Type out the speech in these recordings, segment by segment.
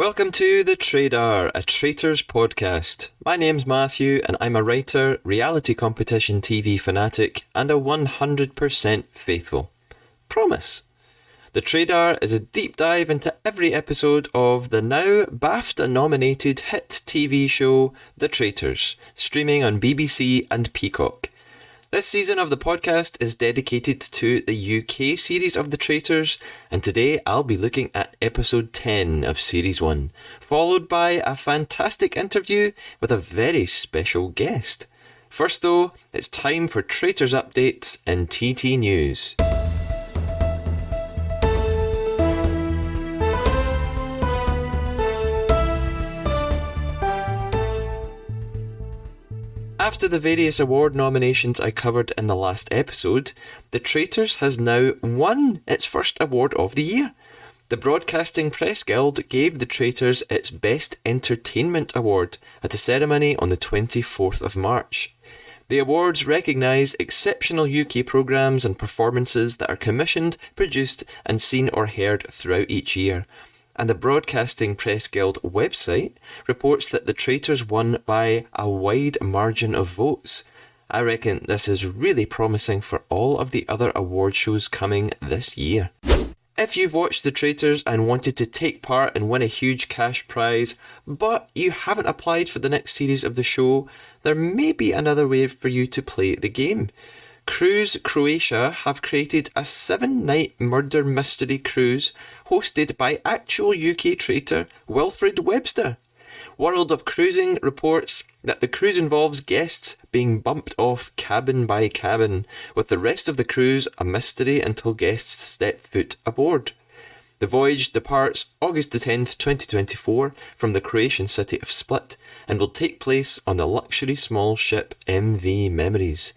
Welcome to The Trader, a Traitors podcast. My name's Matthew and I'm a writer, reality competition TV fanatic and a 100% faithful. Promise. The Trader is a deep dive into every episode of the now BAFTA-nominated hit TV show The Traitors, streaming on BBC and Peacock. This season of the podcast is dedicated to the UK series of The Traitors, and today I'll be looking at episode 10 of series 1, followed by a fantastic interview with a very special guest. First though, it's time for Traitors updates and TT News. After the various award nominations I covered in the last episode, The Traitors has now won its first award of the year. The Broadcasting Press Guild gave The Traitors its Best Entertainment Award at a ceremony on the 24th of March. The awards recognise exceptional UK programmes and performances that are commissioned, produced and seen or heard throughout each year. And the Broadcasting Press Guild website reports that The Traitors won by a wide margin of votes. I reckon this is really promising for all of the other award shows coming this year. If you've watched The Traitors and wanted to take part and win a huge cash prize, but you haven't applied for the next series of the show, there may be another way for you to play the game. Cruise Croatia have created a 7-night murder mystery cruise hosted by actual UK traitor Wilfred Webster. World of Cruising reports that the cruise involves guests being bumped off cabin by cabin, with the rest of the cruise a mystery until guests step foot aboard. The voyage departs August the 10th, 2024 from the Croatian city of Split and will take place on the luxury small ship MV Memories.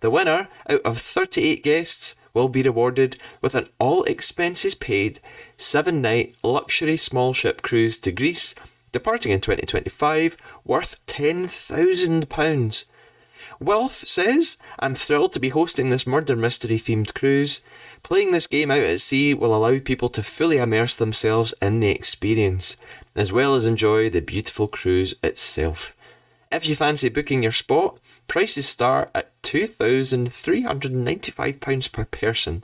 The winner, out of 38 guests, will be rewarded with an all-expenses-paid 7-night luxury small ship cruise to Greece, departing in 2025, worth £10,000. Wealth says, "I'm thrilled to be hosting this murder mystery-themed cruise. Playing this game out at sea will allow people to fully immerse themselves in the experience, as well as enjoy the beautiful cruise itself. If you fancy booking your spot, prices start at £2,395 per person.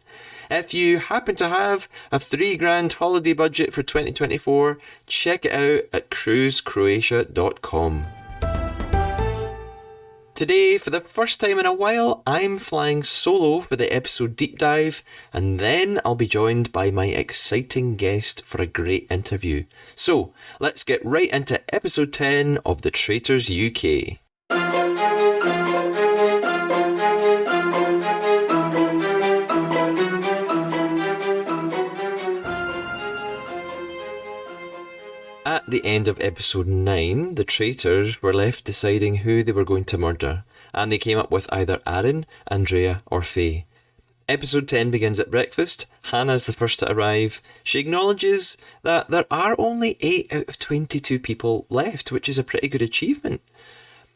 If you happen to have a £3,000 holiday budget for 2024, check it out at cruisecroatia.com. Today, for the first time in a while, I'm flying solo for the episode deep dive, and then I'll be joined by my exciting guest for a great interview. So, let's get right into episode 10 of The Traitors UK. At the end of episode 9, the Traitors were left deciding who they were going to murder, and they came up with either Aaron, Andrea or Faye. Episode 10 begins at breakfast. Hannah's the first to arrive. She acknowledges that there are only 8 out of 22 people left, which is a pretty good achievement.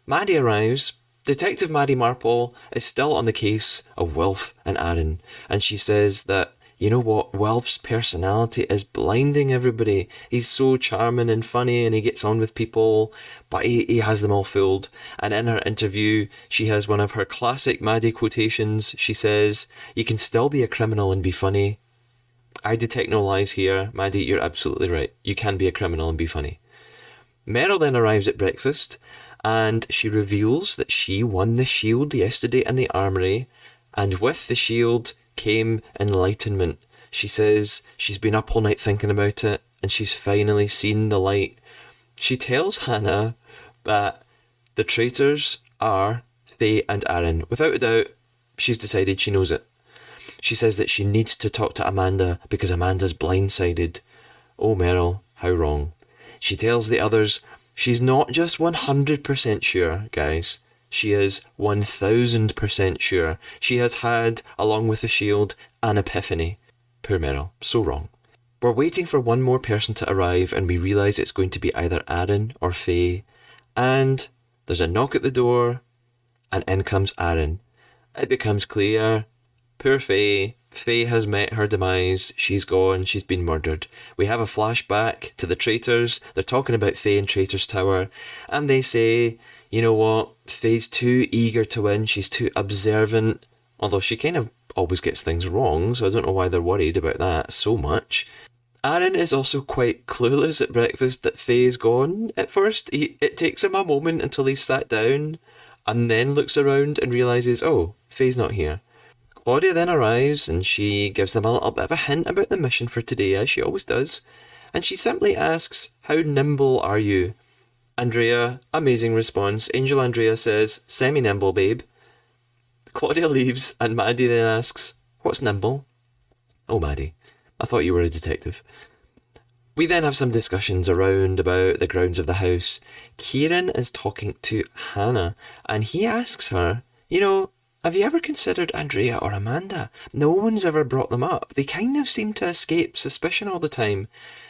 Maddie arrives. Detective Maddie Marple is still on the case of Wilf and Aaron, and she says that, you know what, Wilf's personality is blinding everybody. He's so charming and funny and he gets on with people, but he has them all fooled. And in her interview, she has one of her classic Maddie quotations. She says, "You can still be a criminal and be funny." I detect no lies here. Maddie, you're absolutely right. You can be a criminal and be funny. Meryl then arrives at breakfast and she reveals that she won the shield yesterday in the armoury, and with the shield came enlightenment. She says she's been up all night thinking about it and she's finally seen the light. She tells Hannah that the traitors are Faye and Aaron. Without a doubt, she's decided she knows it. She says that she needs to talk to Amanda because Amanda's blindsided. Oh, Meryl, how wrong. She tells the others she's not just 100% sure, guys. She is 1000% sure. She has had, along with the shield, an epiphany. Poor Meryl, so wrong. We're waiting for one more person to arrive and we realise it's going to be either Aaron or Faye. And there's a knock at the door and in comes Aaron. It becomes clear Poor Faye. Faye has met her demise. She's gone. She's been murdered. We have a flashback to the Traitors. They're talking about Faye in Traitors Tower. And they say, you know what? Faye's too eager to win. She's too observant. Although she kind of always gets things wrong, so I don't know why they're worried about that so much. Aaron is also quite clueless at breakfast that Faye's gone at first. It takes him a moment until he's sat down and then looks around and realises, oh, Faye's not here. Claudia then arrives and she gives them a little bit of a hint about the mission for today, as she always does. And she simply asks, how nimble are you? Andrea, amazing response. Angel Andrea says, semi-nimble, babe. Claudia leaves and Maddie then asks, what's nimble? Oh, Maddie, I thought you were a detective. We then have some discussions around about the grounds of the house. Kieran is talking to Hannah and he asks her, you know, have you ever considered Andrea or Amanda? No one's ever brought them up. They kind of seem to escape suspicion all the time.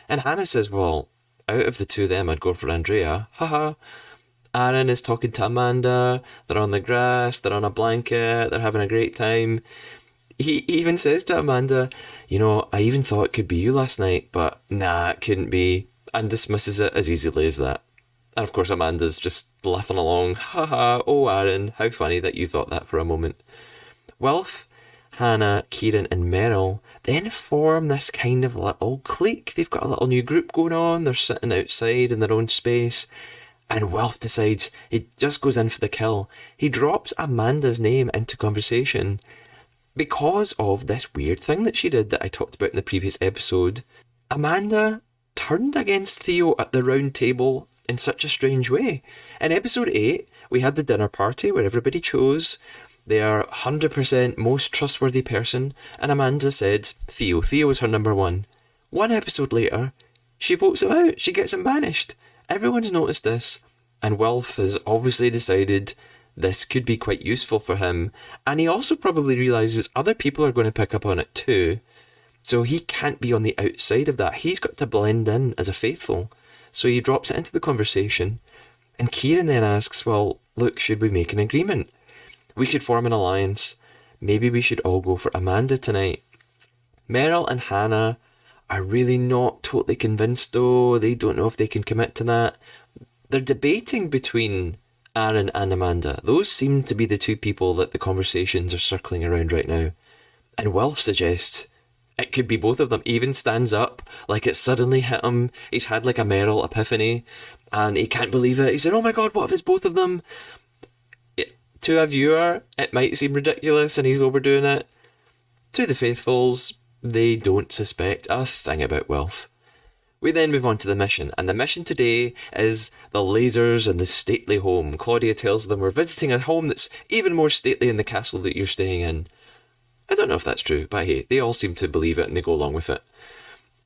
And Hannah says, well, out of the two of them, I'd go for Andrea. Haha. Aaron is talking to Amanda. They're on the grass. They're on a blanket. They're having a great time. He even says to Amanda, you know, I even thought it could be you last night, but nah, it couldn't be. And dismisses it as easily as that. And of course Amanda's just laughing along. Haha, oh Aaron, how funny that you thought that for a moment. Wilf, Hannah, Kieran and Meryl then form this kind of little clique. They've got a little new group going on. They're sitting outside in their own space. And Wilf decides he just goes in for the kill. He drops Amanda's name into conversation because of this weird thing that she did that I talked about in the previous episode. Amanda turned against Theo at the round table in such a strange way. In episode 8, we had the dinner party where everybody chose their 100% most trustworthy person, and Amanda said Theo. Theo was her number one. One episode later, she votes him out. She gets him banished. Everyone's noticed this, and Wilf has obviously decided this could be quite useful for him, and he also probably realises other people are going to pick up on it too, so he can't be on the outside of that. He's got to blend in as a faithful. So he drops it into the conversation, and Kieran then asks, well, look, should we make an agreement? We should form an alliance. Maybe we should all go for Amanda tonight. Meryl and Hannah are really not totally convinced though. They don't know if they can commit to that. They're debating between Aaron and Amanda. Those seem to be the two people that the conversations are circling around right now. And Wilf suggests it could be both of them. He even stands up like it suddenly hit him. He's had like a Meryl epiphany and he can't believe it. He said, oh my god, what if it's both of them? To a viewer, it might seem ridiculous and he's overdoing it. To the faithfuls, they don't suspect a thing about Wilf. We then move on to the mission, and the mission today is the lasers and the stately home. Claudia tells them we're visiting a home that's even more stately in the castle that you're staying in. I don't know if that's true, but hey, they all seem to believe it and they go along with it.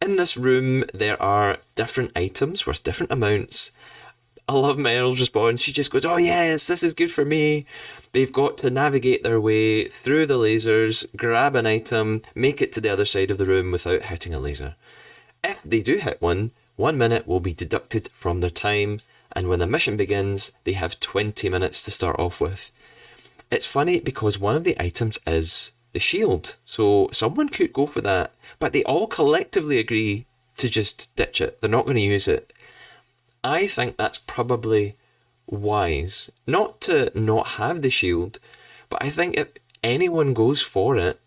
In this room, there are different items worth different amounts. I love Meryl's response. She just goes, oh yes, this is good for me. They've got to navigate their way through the lasers, grab an item, make it to the other side of the room without hitting a laser. If they do hit one, 1 minute will be deducted from their time, and when the mission begins, they have 20 minutes to start off with. It's funny because one of the items is the shield, so someone could go for that, but they all collectively agree to just ditch it. They're not going to use it. I think that's probably wise. Not to not have the shield, but I think if anyone goes for it,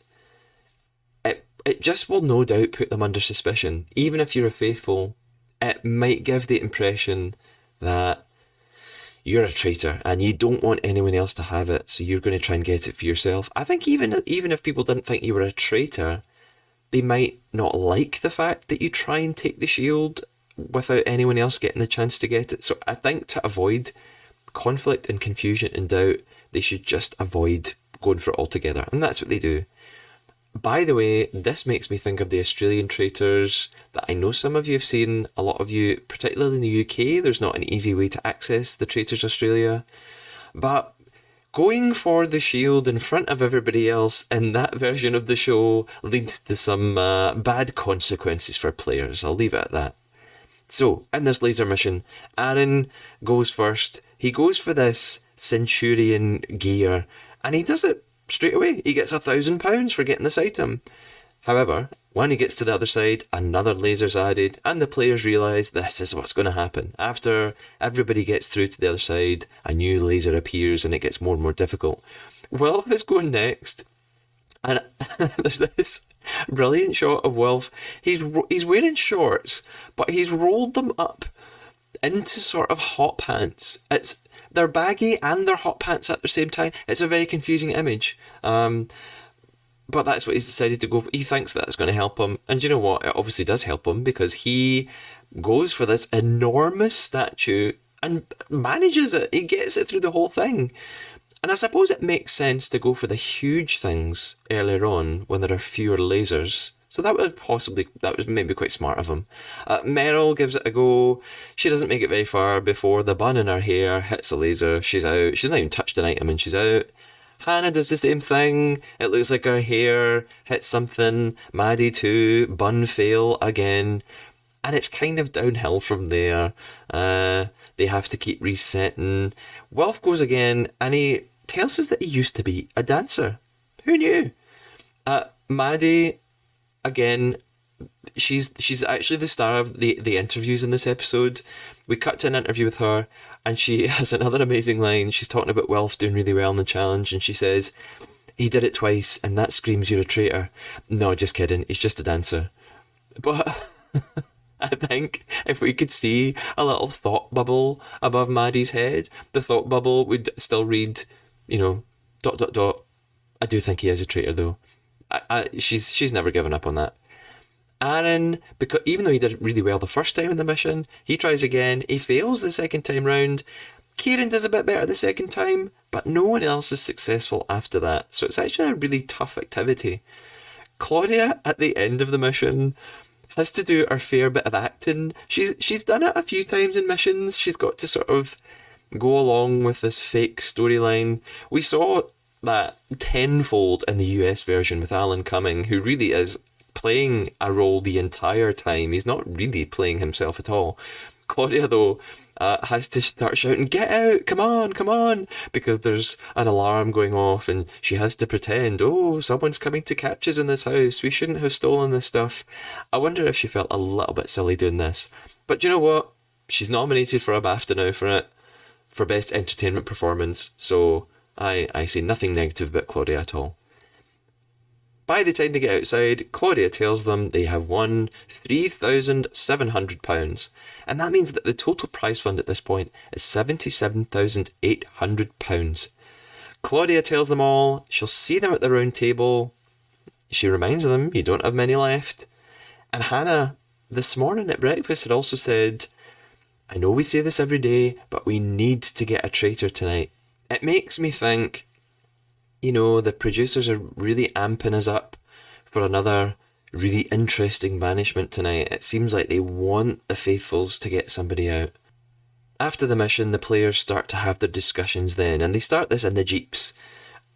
it just will no doubt put them under suspicion. Even if you're a faithful, it might give the impression that you're a traitor and you don't want anyone else to have it, so you're going to try and get it for yourself. I think even if people didn't think you were a traitor, they might not like the fact that you try and take the shield without anyone else getting the chance to get it. So I think to avoid conflict and confusion and doubt, they should just avoid going for it altogether. And that's what they do. By the way, this makes me think of the Australian Traitors that I know some of you have seen. A lot of you, particularly in the UK, there's not an easy way to access the Traitors Australia. But going for the shield in front of everybody else in that version of the show leads to some bad consequences for players. I'll leave it at that. So, in this laser mission, Aaron goes first. He goes for this Centurion gear, and he does it straight away. He gets £1,000 for getting this item. However, when he gets to the other side, another laser's added, and the players realise this is what's going to happen. After everybody gets through to the other side, a new laser appears and it gets more and more difficult. Wilf is going next, and there's this brilliant shot of Wilf. He's wearing shorts, but he's rolled them up into sort of hot pants. They're baggy and they're hot pants at the same time. It's a very confusing image. But that's what he's decided to go for. He thinks that's going to help him. And you know what? It obviously does help him, because he goes for this enormous statue and manages it. He gets it through the whole thing. And I suppose it makes sense to go for the huge things earlier on when there are fewer lasers. So that was maybe quite smart of him. Meryl gives it a go. She doesn't make it very far before the bun in her hair hits a laser. She's out. She's not even touched an item and she's out. Hannah does the same thing. It looks like her hair hits something. Maddie too. Bun fail again. And it's kind of downhill from there. They have to keep resetting. Wilf goes again and he tells us that he used to be a dancer. Who knew? Maddie, again, she's actually the star of the interviews in this episode. We cut to an interview with her, and she has another amazing line. She's talking about Wilf doing really well in the challenge, and she says, "He did it twice, and that screams you're a traitor." No, just kidding. He's just a dancer. But I think if we could see a little thought bubble above Maddie's head, the thought bubble would still read, dot, dot, dot. I do think he is a traitor, though. She's never given up on that. Aaron, because even though he did really well the first time in the mission, he tries again. He fails the second time round. Kieran does a bit better the second time, but no one else is successful after that. So it's actually a really tough activity. Claudia, at the end of the mission, has to do her fair bit of acting. She's done it a few times in missions. She's got to sort of go along with this fake storyline. We saw that tenfold in the US version with Alan Cumming, who really is playing a role the entire time. He's not really playing himself at all. Claudia, though, has to start shouting, "Get out! Come on, come on!" because there's an alarm going off and she has to pretend, "Oh, someone's coming to catch us in this house. We shouldn't have stolen this stuff." I wonder if she felt a little bit silly doing this. But you know what? She's nominated for a BAFTA now for it, for Best Entertainment Performance, so I say nothing negative about Claudia at all. By the time they get outside, Claudia tells them they have won £3,700, and that means that the total prize fund at this point is £77,800. Claudia tells them all she'll see them at the round table. She reminds them you don't have many left. And Hannah, this morning at breakfast, had also said, "I know we say this every day, but we need to get a traitor tonight." It makes me think, the producers are really amping us up for another really interesting banishment tonight. It seems like they want the faithfuls to get somebody out. After the mission, the players start to have their discussions then, and they start this in the jeeps.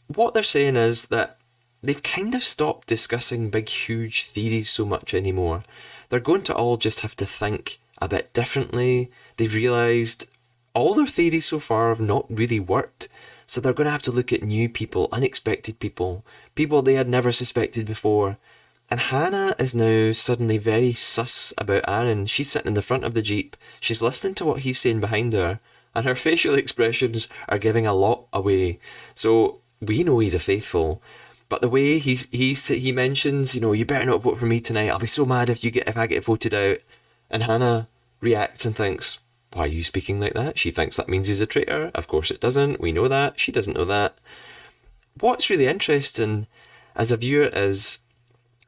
What they're saying is that they've kind of stopped discussing big, huge theories so much anymore. They're going to all just have to think a bit differently. They've realised all their theories so far have not really worked. So they're going to have to look at new people, unexpected people, people they had never suspected before. And Hannah is now suddenly very sus about Aaron. She's sitting in the front of the Jeep. She's listening to what he's saying behind her. And her facial expressions are giving a lot away. So we know he's a faithful. But the way he mentions, you better not vote for me tonight. I'll be so mad if I get voted out. And Hannah reacts and thinks, "Why are you speaking like that?" She thinks that means he's a traitor. Of course it doesn't. We know that. She doesn't know that. What's really interesting as a viewer is,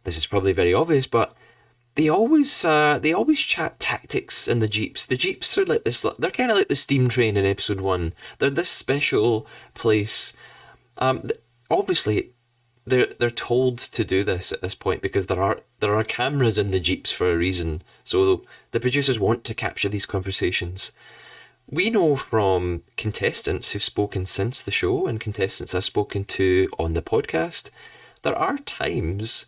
this is probably very obvious, but they always chat tactics in the Jeeps. The Jeeps are like this. They're kind of like the steam train in episode 1. They're this special place. Obviously, they're told to do this at this point because there are cameras in the Jeeps for a reason. So the producers want to capture these conversations. We know from contestants who've spoken since the show and contestants I've spoken to on the podcast, there are times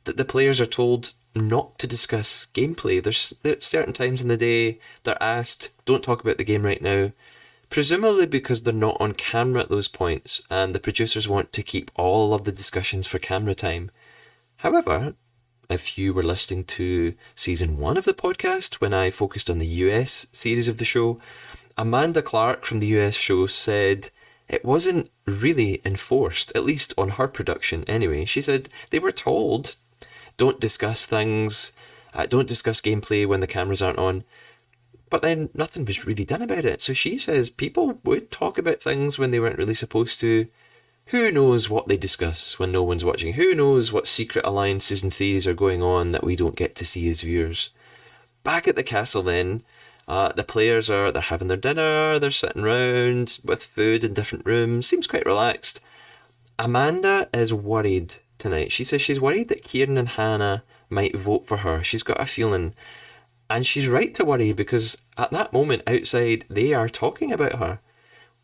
that the players are told not to discuss gameplay. There's certain times in the day they're asked, "Don't talk about the game right now." presumably because they're not on camera at those points and the producers want to keep all of the discussions for camera time. However, if you were listening to season 1 of the podcast when I focused on the US series of the show, Amanda Clark from the US show said it wasn't really enforced, at least on her production anyway. She said they were told, don't discuss things, don't discuss gameplay when the cameras aren't on, but then nothing was really done about it. So she says people would talk about things when they weren't really supposed to. Who knows what they discuss when no one's watching? Who knows what secret alliances and theories are going on that we don't get to see as viewers? Back at the castle then, the players they're having their dinner, they're sitting round with food in different rooms, seems quite relaxed. Amanda is worried tonight. She says she's worried that Kieran and Hannah might vote for her. She's got a feeling. And she's right to worry because at that moment outside, they are talking about her.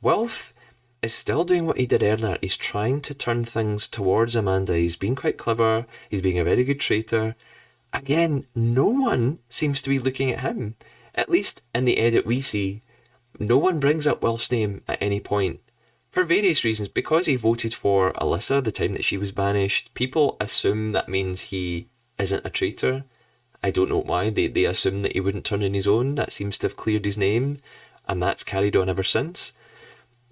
Wilf is still doing what he did earlier. He's trying to turn things towards Amanda. He's being quite clever. He's being a very good traitor. Again, no one seems to be looking at him. At least in the edit we see, no one brings up Wilf's name at any point. For various reasons. Because he voted for Alyssa the time that she was banished, people assume that means he isn't a traitor. I don't know why. They assume that he wouldn't turn in his own. That seems to have cleared his name, and that's carried on ever since.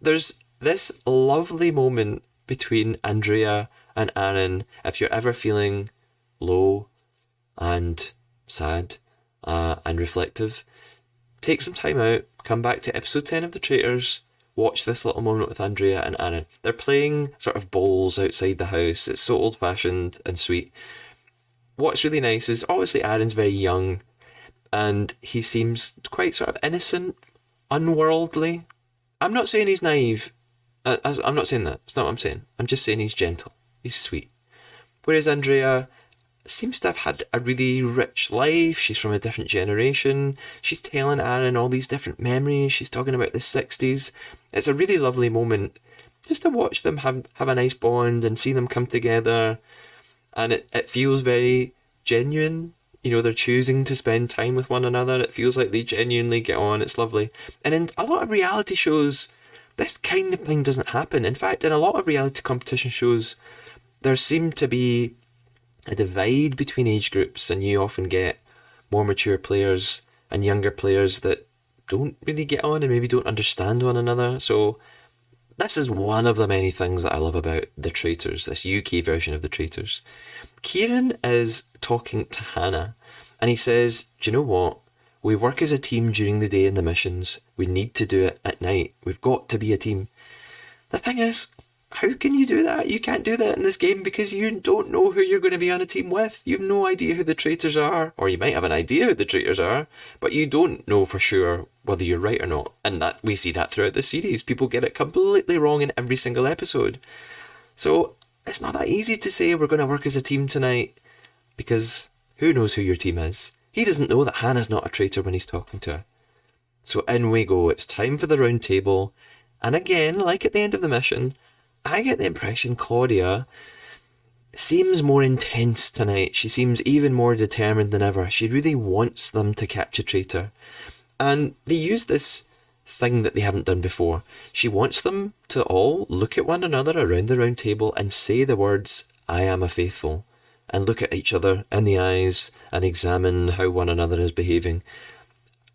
There's this lovely moment between Andrea and Aaron. If you're ever feeling low and sad and reflective, take some time out, come back to episode 10 of The Traitors, watch this little moment with Andrea and Aaron. They're playing sort of bowls outside the house. It's so old-fashioned and sweet. What's really nice is obviously Aaron's very young and he seems quite sort of innocent, unworldly. I'm not saying he's naive. I'm not saying that. That's not what I'm saying. I'm just saying he's gentle. He's sweet. Whereas Andrea seems to have had a really rich life. She's from a different generation. She's telling Aaron all these different memories. She's talking about the 60s. It's a really lovely moment just to watch them have a nice bond and see them come together. And it feels very genuine. You know, they're choosing to spend time with one another. It feels like they genuinely get on. It's lovely. And in a lot of reality shows, this kind of thing doesn't happen. In fact, in a lot of reality competition shows, there seemed to be a divide between age groups, and you often get more mature players and younger players that don't really get on and maybe don't understand one another. So this is one of the many things that I love about The Traitors, this UK version of The Traitors. Kieran is talking to Hannah and he says, do you know what? We work as a team during the day in the missions. We need to do it at night. We've got to be a team. The thing is, how can you do that? You can't do that in this game because you don't know who you're going to be on a team with. You've no idea who the traitors are, or you might have an idea who the traitors are, but you don't know for sure whether you're right or not. And that we see that throughout the series. People get it completely wrong in every single episode. So it's not that easy to say we're going to work as a team tonight because who knows who your team is? He doesn't know that Hannah's not a traitor when he's talking to her. So in we go. It's time for the round table. And again, like at the end of the mission, I get the impression Claudia seems more intense tonight. She seems even more determined than ever. She really wants them to catch a traitor. And they use this thing that they haven't done before. She wants them to all look at one another around the round table and say the words, I am a faithful, and look at each other in the eyes and examine how one another is behaving.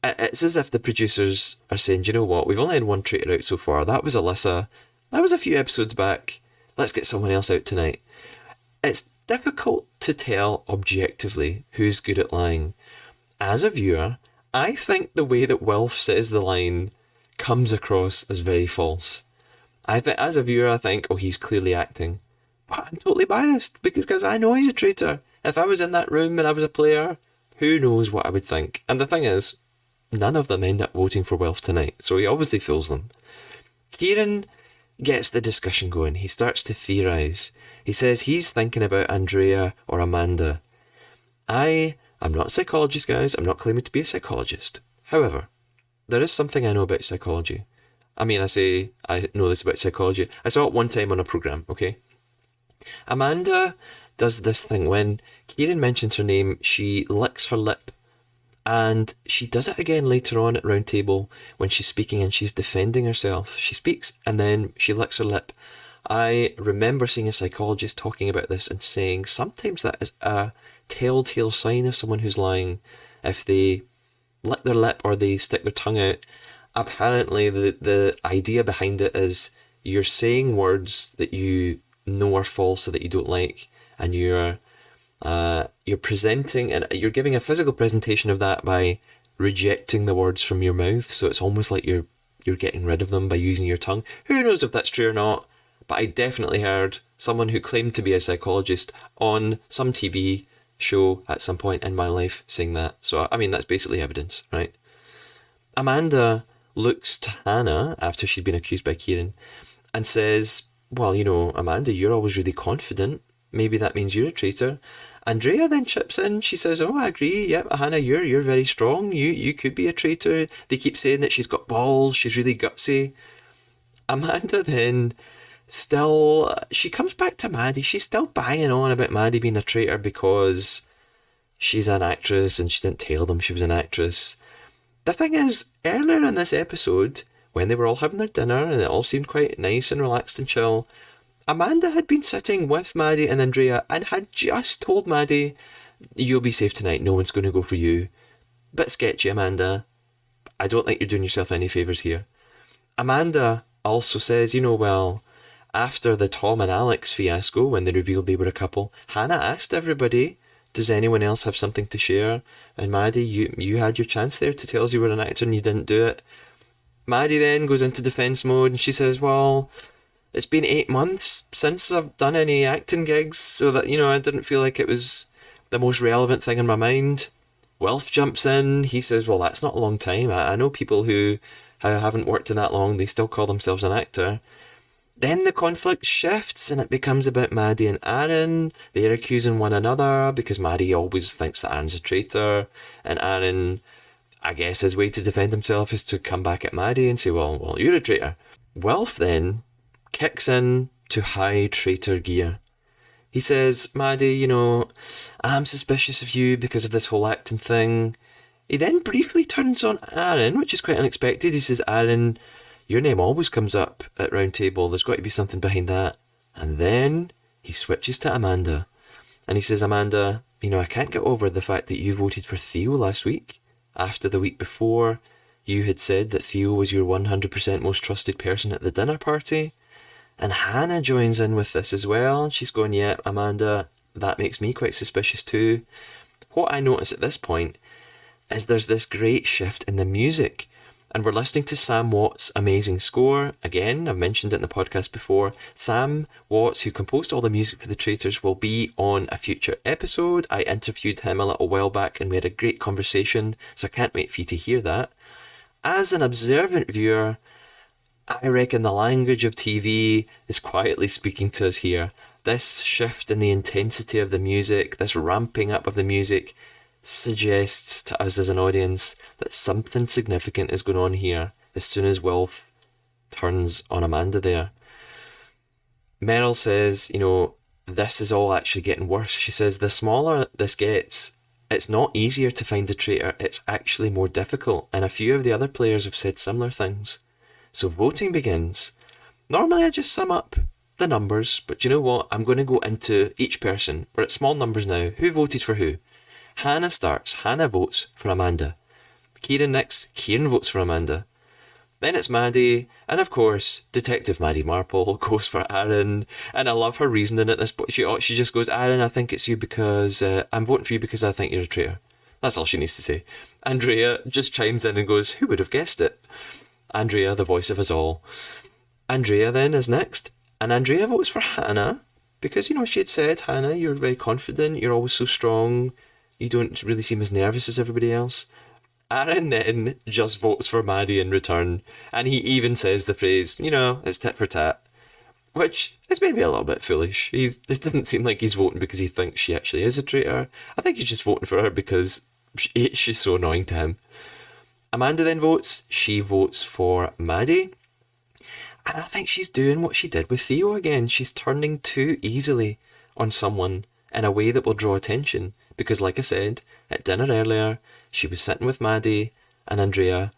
It's as if the producers are saying, you know what, we've only had one traitor out so far. That was Alyssa. That was a few episodes back. Let's get someone else out tonight. It's difficult to tell objectively who's good at lying. As a viewer, I think the way that Wilf says the line comes across as very false. As a viewer, I think, oh, he's clearly acting. But I'm totally biased because I know he's a traitor. If I was in that room and I was a player, who knows what I would think. And the thing is, none of them end up voting for Wilf tonight, so he obviously fools them. Kieran gets the discussion going. He starts to theorise. He says he's thinking about Andrea or Amanda. I'm not a psychologist, guys. I'm not claiming to be a psychologist. However, there is something I know about psychology. I mean, I say I know this about psychology. I saw it one time on a programme, okay? Amanda does this thing when Kieran mentions her name, she licks her lip And she does it again later on at round table when she's speaking and she's defending herself. She speaks and then she licks her lip. I remember seeing a psychologist talking about this and saying sometimes that is a telltale sign of someone who's lying. If they lick their lip or they stick their tongue out, apparently the idea behind it is you're saying words that you know are false or that you don't like, and you're presenting and you're giving a physical presentation of that by rejecting the words from your mouth. So it's almost like you're getting rid of them by using your tongue. Who knows if that's true or not? But I definitely heard someone who claimed to be a psychologist on some TV show at some point in my life saying that. So, I mean, that's basically evidence, right? Amanda looks to Hannah after she'd been accused by Kieran and says, well, you know, Amanda, you're always really confident. Maybe that means you're a traitor. Andrea then chips in. She says, oh, I agree. Yep, Hannah, you're very strong. You could be a traitor. They keep saying that she's got balls. She's really gutsy. Amanda then she comes back to Maddie. She's still banging on about Maddie being a traitor because she's an actress and she didn't tell them she was an actress. The thing is, earlier in this episode, when they were all having their dinner and it all seemed quite nice and relaxed and chill, Amanda had been sitting with Maddie and Andrea and had just told Maddie, you'll be safe tonight, no one's going to go for you. Bit sketchy, Amanda. I don't think you're doing yourself any favours here. Amanda also says, you know, well, after the Tom and Alex fiasco, when they revealed they were a couple, Hannah asked everybody, does anyone else have something to share? And Maddie, you had your chance there to tell us you were an actor and you didn't do it. Maddie then goes into defence mode and she says, well, it's been 8 months since I've done any acting gigs, so that, you know, I didn't feel like it was the most relevant thing in my mind. Wilf jumps in. He says, well, that's not a long time. I know people who haven't worked in that long, they still call themselves an actor. Then the conflict shifts and it becomes about Maddie and Aaron. They're accusing one another because Maddie always thinks that Aaron's a traitor. And Aaron, I guess his way to defend himself is to come back at Maddie and say, well, you're a traitor. Wilf then kicks in to high traitor gear. He says, Maddie, you know, I'm suspicious of you because of this whole acting thing. He then briefly turns on Aaron, which is quite unexpected. He says, Aaron, your name always comes up at round table. There's got to be something behind that. And then he switches to Amanda. And he says, Amanda, you know, I can't get over the fact that you voted for Theo last week. After the week before, you had said that Theo was your 100% most trusted person at the dinner party. And Hannah joins in with this as well. She's going, yeah, Amanda, that makes me quite suspicious too. What I notice at this point is there's this great shift in the music. And we're listening to Sam Watt's amazing score. Again, I've mentioned it in the podcast before. Sam Watts, who composed all the music for The Traitors, will be on a future episode. I interviewed him a little while back and we had a great conversation, so I can't wait for you to hear that. As an observant viewer, I reckon the language of TV is quietly speaking to us here. This shift in the intensity of the music, this ramping up of the music, suggests to us as an audience that something significant is going on here as soon as Wilf turns on Amanda there. Meryl says, you know, this is all actually getting worse. She says the smaller this gets, it's not easier to find a traitor, it's actually more difficult. And a few of the other players have said similar things. So voting begins. Normally I just sum up the numbers, but you know what? I'm going to go into each person. We're at small numbers now. Who voted for who? Hannah starts. Hannah votes for Amanda. Kieran next. Kieran votes for Amanda. Then it's Maddie, and of course, Detective Maddie Marple goes for Aaron, and I love her reasoning at this point. She just goes, Aaron, I think it's you because, I'm voting for you because I think you're a traitor. That's all she needs to say. Andrea just chimes in and goes, who would have guessed it? Andrea, the voice of us all. Andrea then is next, and Andrea votes for Hannah, because, you know, she had said, Hannah, you're very confident, you're always so strong, you don't really seem as nervous as everybody else. Aaron then just votes for Maddie in return, and he even says the phrase, you know, it's tit for tat, which is maybe a little bit foolish. This doesn't seem like he's voting because he thinks she actually is a traitor. I think he's just voting for her because she's so annoying to him. Amanda then votes. She votes for Maddie. And I think she's doing what she did with Theo again. She's turning too easily on someone in a way that will draw attention. Because like I said, at dinner earlier, she was sitting with Maddie and Andrea,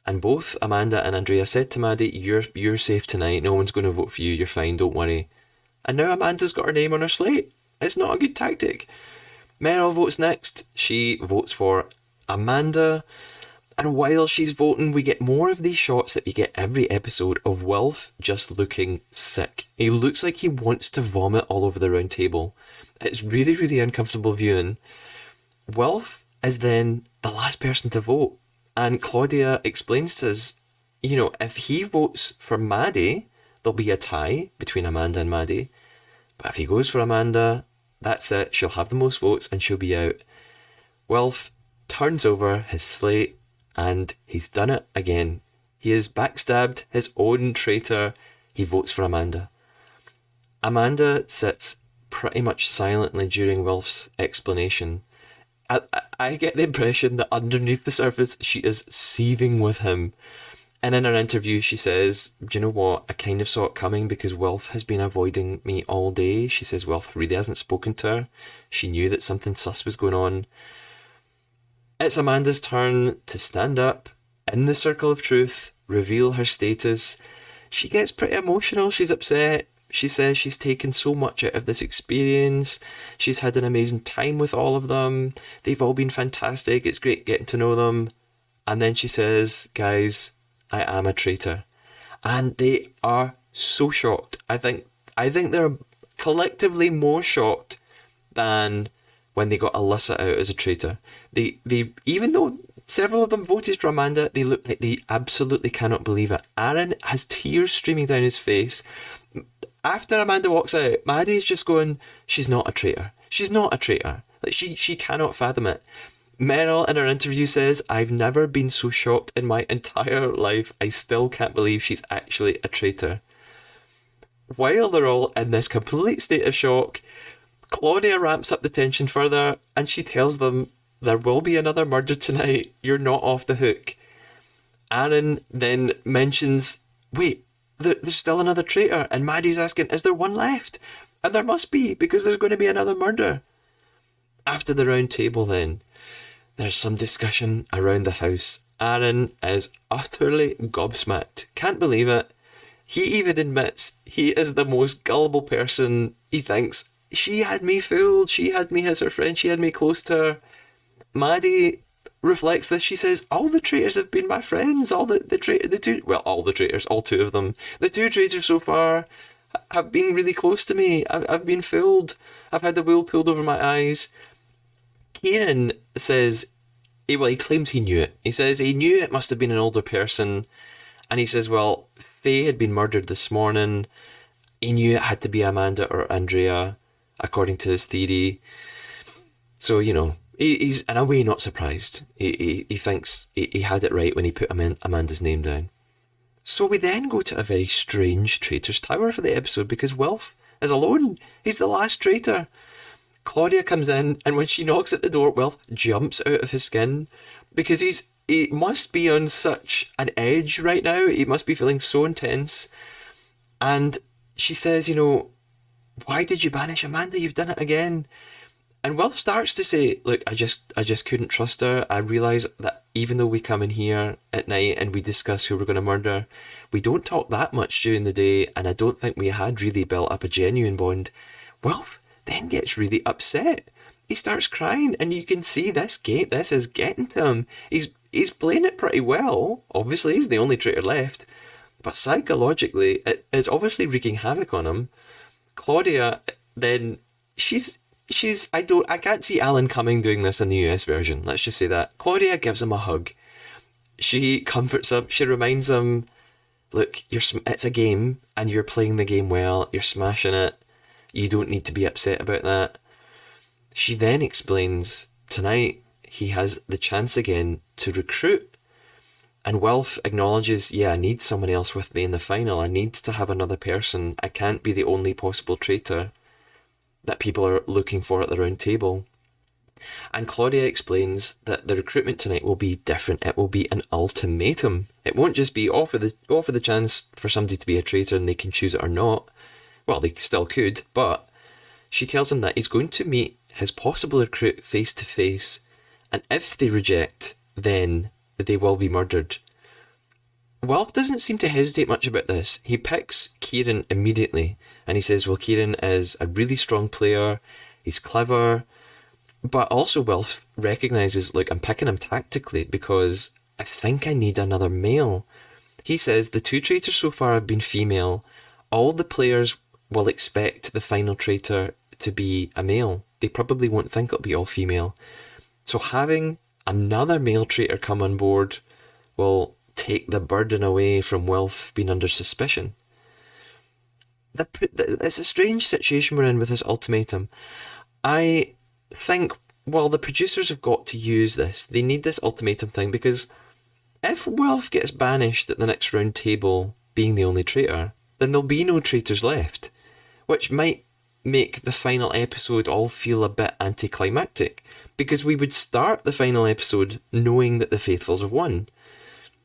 and both Amanda and Andrea said to Maddie, you're safe tonight, no one's going to vote for you, you're fine, don't worry. And now Amanda's got her name on her slate. It's not a good tactic. Meryl votes next. She votes for Amanda. And while she's voting, we get more of these shots that we get every episode of Wilf just looking sick. He looks like he wants to vomit all over the round table. It's really, really uncomfortable viewing. Wilf is then the last person to vote. And Claudia explains to us, if he votes for Maddie, there'll be a tie between Amanda and Maddie. But if he goes for Amanda, that's it. She'll have the most votes and she'll be out. Wilf turns over his slate and he's done it again. He has backstabbed his own traitor. He votes for Amanda. Amanda sits pretty much silently during Wilf's explanation. I get the impression that underneath the surface she is seething with him. And in her interview she says, do you know what, I kind of saw it coming because Wilf has been avoiding me all day. She says Wilf really hasn't spoken to her. She knew that something sus was going on. It's Amanda's turn to stand up in the circle of truth, reveal her status. She gets pretty emotional, she's upset. She says she's taken so much out of this experience. She's had an amazing time with all of them. They've all been fantastic. It's great getting to know them. And then she says, guys, I am a traitor. And they are so shocked. I think they're collectively more shocked than when they got Alyssa out as a traitor. They even though several of them voted for Amanda, they look like they absolutely cannot believe it. Aaron has tears streaming down his face. After Amanda walks out, Maddie's just going, she's not a traitor. She's not a traitor. Like she cannot fathom it. Meryl in her interview says, I've never been so shocked in my entire life. I still can't believe she's actually a traitor. While they're all in this complete state of shock, Claudia ramps up the tension further and she tells them there will be another murder tonight. You're not off the hook. Aaron then mentions, wait, there's still another traitor, and Maddie's asking, is there one left? And there must be, because there's going to be another murder. After the round table then, there's some discussion around the house. Aaron is utterly gobsmacked. Can't believe it. He even admits he is the most gullible person. He thinks, she had me fooled, she had me as her friend, she had me close to her. Maddie reflects this. She says, all the traitors have been my friends. All the traitors, all two of them. The two traitors so far have been really close to me. I've been fooled. I've had the wool pulled over my eyes. Kieran says, he claims he knew it. He says he knew it must have been an older person. And he says, well, Faye had been murdered this morning. He knew it had to be Amanda or Andrea, according to his theory. So, he's in a way not surprised. He thinks he had it right when he put Amanda's name down. So we then go to a very strange Traitors Tower for the episode because Wilf is alone. He's the last traitor. Claudia comes in, and when she knocks at the door, Wilf jumps out of his skin because he must be on such an edge right now. He must be feeling so intense. And she says, why did you banish Amanda? You've done it again. And Wilf starts to say, look, I just couldn't trust her. I realise that even though we come in here at night and we discuss who we're going to murder, we don't talk that much during the day, and I don't think we had really built up a genuine bond. Wilf then gets really upset. He starts crying, and you can see this is getting to him. He's playing it pretty well. Obviously, he's the only traitor left. But psychologically, it is obviously wreaking havoc on him. Claudia, then, I can't see Alan Cumming doing this in the US version. Let's just say that. Claudia gives him a hug. She comforts him. She reminds him, look, it's a game and you're playing the game well. You're smashing it. You don't need to be upset about that. She then explains, tonight he has the chance again to recruit. And Wilf acknowledges, I need someone else with me in the final. I need to have another person. I can't be the only possible traitor that people are looking for at the round table. And Claudia explains that the recruitment tonight will be different. It will be an ultimatum. It won't just be offer the chance for somebody to be a traitor and they can choose it or not. Well, they still could, but she tells him that he's going to meet his possible recruit face to face, and if they reject, then they will be murdered. Wilf doesn't seem to hesitate much about this. He picks Kieran immediately, and he says, well, Kieran is a really strong player, he's clever, but also Wilf recognises, look, I'm picking him tactically because I think I need another male. He says the 2 traitors so far have been female. All the players will expect the final traitor to be a male. They probably won't think it'll be all female. So having another male traitor come on board will take the burden away from Wilf being under suspicion. It's a strange situation we're in with this ultimatum. I think, well, the producers have got to use this. They need this ultimatum thing because if Wilf gets banished at the next round table, being the only traitor, then there'll be no traitors left, which might make the final episode all feel a bit anticlimactic, because we would start the final episode knowing that the Faithfuls have won.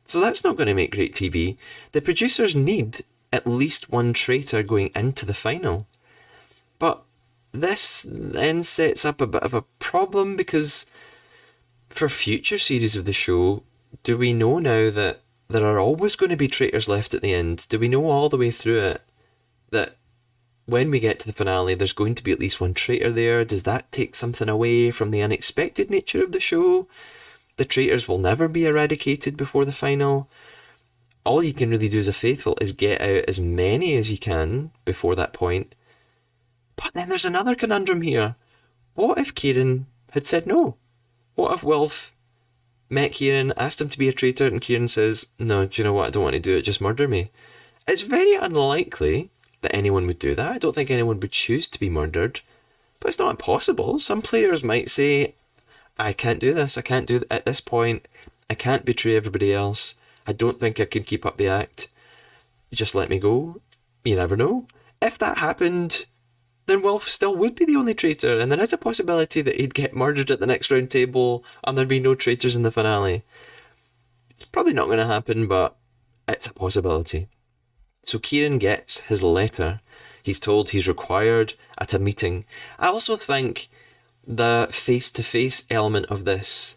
So that's not going to make great TV. The producers need at least one traitor going into the final. But this then sets up a bit of a problem, because for future series of the show, do we know now that there are always going to be traitors left at the end? Do we know all the way through it that when we get to the finale there's going to be at least one traitor there? Does that take something away from the unexpected nature of the show? The traitors will never be eradicated before the final. All you can really do as a faithful is get out as many as you can before that point. But then there's another conundrum here. What if Kieran had said no? What if Wilf met Kieran, asked him to be a traitor, and Kieran says, no, do you know what, I don't want to do it, just murder me? It's very unlikely that anyone would do that. I don't think anyone would choose to be murdered. But it's not impossible. Some players might say, I can't do this, I can't do it at this point, I can't betray everybody else, I don't think I can keep up the act, just let me go. You never know. If that happened, then Wilf still would be the only traitor, and there is a possibility that he'd get murdered at the next round table and there'd be no traitors in the finale. It's probably not going to happen, but it's a possibility. So Kieran gets his letter. He's told he's required at a meeting. I also think the face-to-face element of this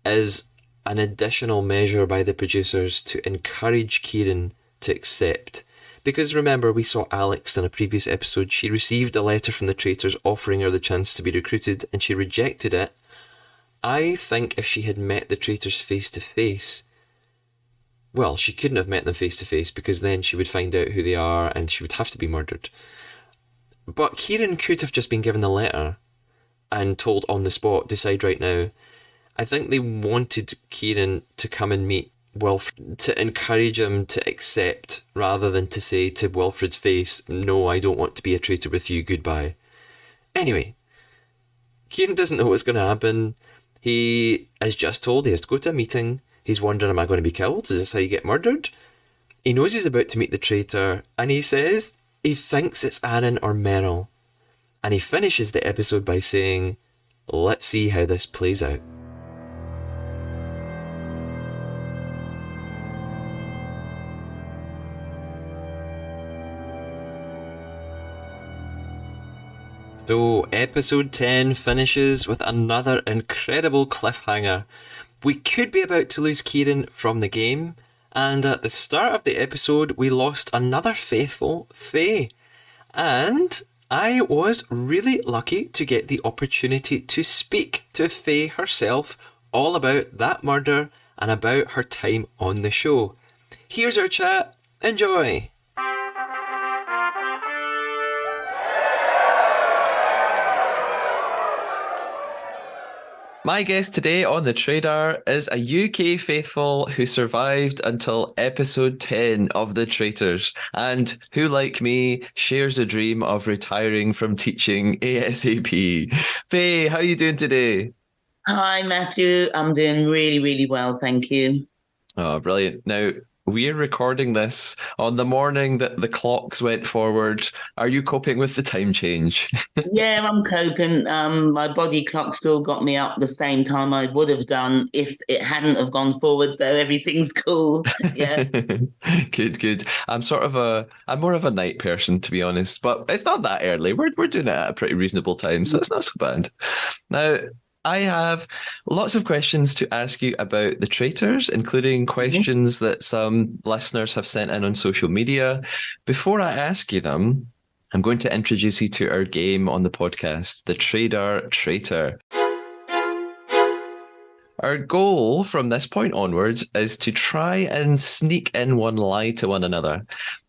is an additional measure by the producers to encourage Kieran to accept. Because remember, we saw Alex in a previous episode. She received a letter from the traitors offering her the chance to be recruited, and she rejected it. I think if she had met the traitors face-to-face, well, she couldn't have met them face-to-face because then she would find out who they are and she would have to be murdered. But Kieran could have just been given the letter and told on the spot, decide right now. I think they wanted Kieran to come and meet Wilfred to encourage him to accept, rather than to say to Wilfred's face, no, I don't want to be a traitor with you, goodbye. Anyway, Kieran doesn't know what's going to happen. He is just told he has to go to a meeting. He's wondering, am I going to be killed? Is this how you get murdered? He knows he's about to meet the traitor, and he says he thinks it's Aaron or Meryl. And he finishes the episode by saying, let's see how this plays out. So, episode 10 finishes with another incredible cliffhanger. We could be about to lose Kieran from the game, and at the start of the episode we lost another faithful, Faye. And I was really lucky to get the opportunity to speak to Faye herself all about that murder and about her time on the show. Here's our chat. Enjoy! My guest today on the Trader is a UK faithful who survived until episode 10 of The Traitors and who, like me, shares a dream of retiring from teaching ASAP. Faye, how are you doing today? Hi, Matthew. I'm doing really, really well, thank you. Oh, brilliant. Now, we're recording this on the morning that the clocks went forward. Are you coping with the time change? Yeah, I'm coping. My body clock still got me up the same time I would have done if it hadn't have gone forward, so everything's cool. Yeah. Good. I'm more of a night person, to be honest, but it's not that early. We're doing it at a pretty reasonable time, so it's not so bad. Now, I have lots of questions to ask you about the Traitors, including Mhm. questions that some listeners have sent in on social media. Before I ask you them, I'm going to introduce you to our game on the podcast, the Trader Traitor. Our goal from this point onwards is to try and sneak in one lie to one another.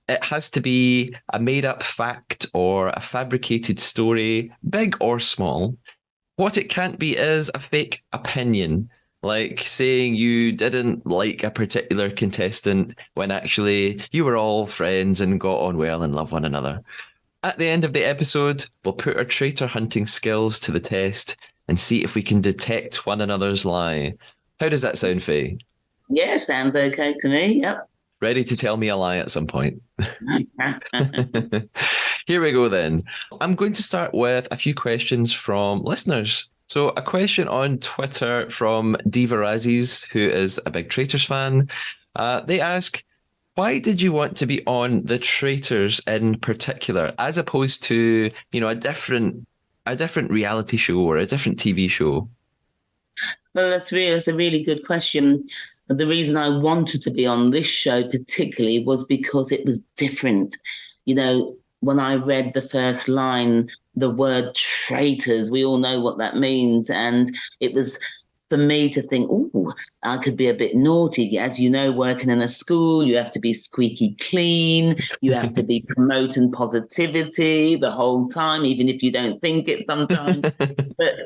It has to be a made up fact or a fabricated story, big or small. What it can't be is a fake opinion, like saying you didn't like a particular contestant when actually you were all friends and got on well and love one another. At the end of the episode, we'll put our traitor hunting skills to the test and see if we can detect one another's lie. How does that sound, Faye? Yeah, sounds okay to me. Yep. Ready to tell me a lie at some point? Here we go then. I'm going to start with a few questions from listeners. So, a question on Twitter from Diva Razzies, who is a big Traitors fan. They ask, why did you want to be on the Traitors in particular, as opposed to, a different reality show or a different TV show? Well, that's a really good question. The reason I wanted to be on this show particularly was because it was different. You know, when I read the first line, the word traitors, we all know what that means. And it was for me to think, oh, I could be a bit naughty. As you know, working in a school, you have to be squeaky clean. You have to be promoting positivity the whole time, even if you don't think it sometimes. But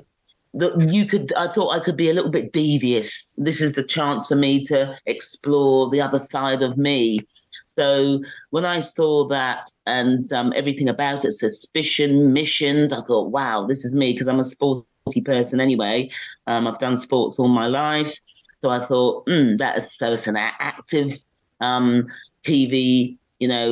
I thought I could be a little bit devious. This is the chance for me to explore the other side of me. So when I saw that and everything about it, suspicion, missions, I thought, wow, this is me, because I'm a sporty person anyway. I've done sports all my life. So I thought, it's an active TV,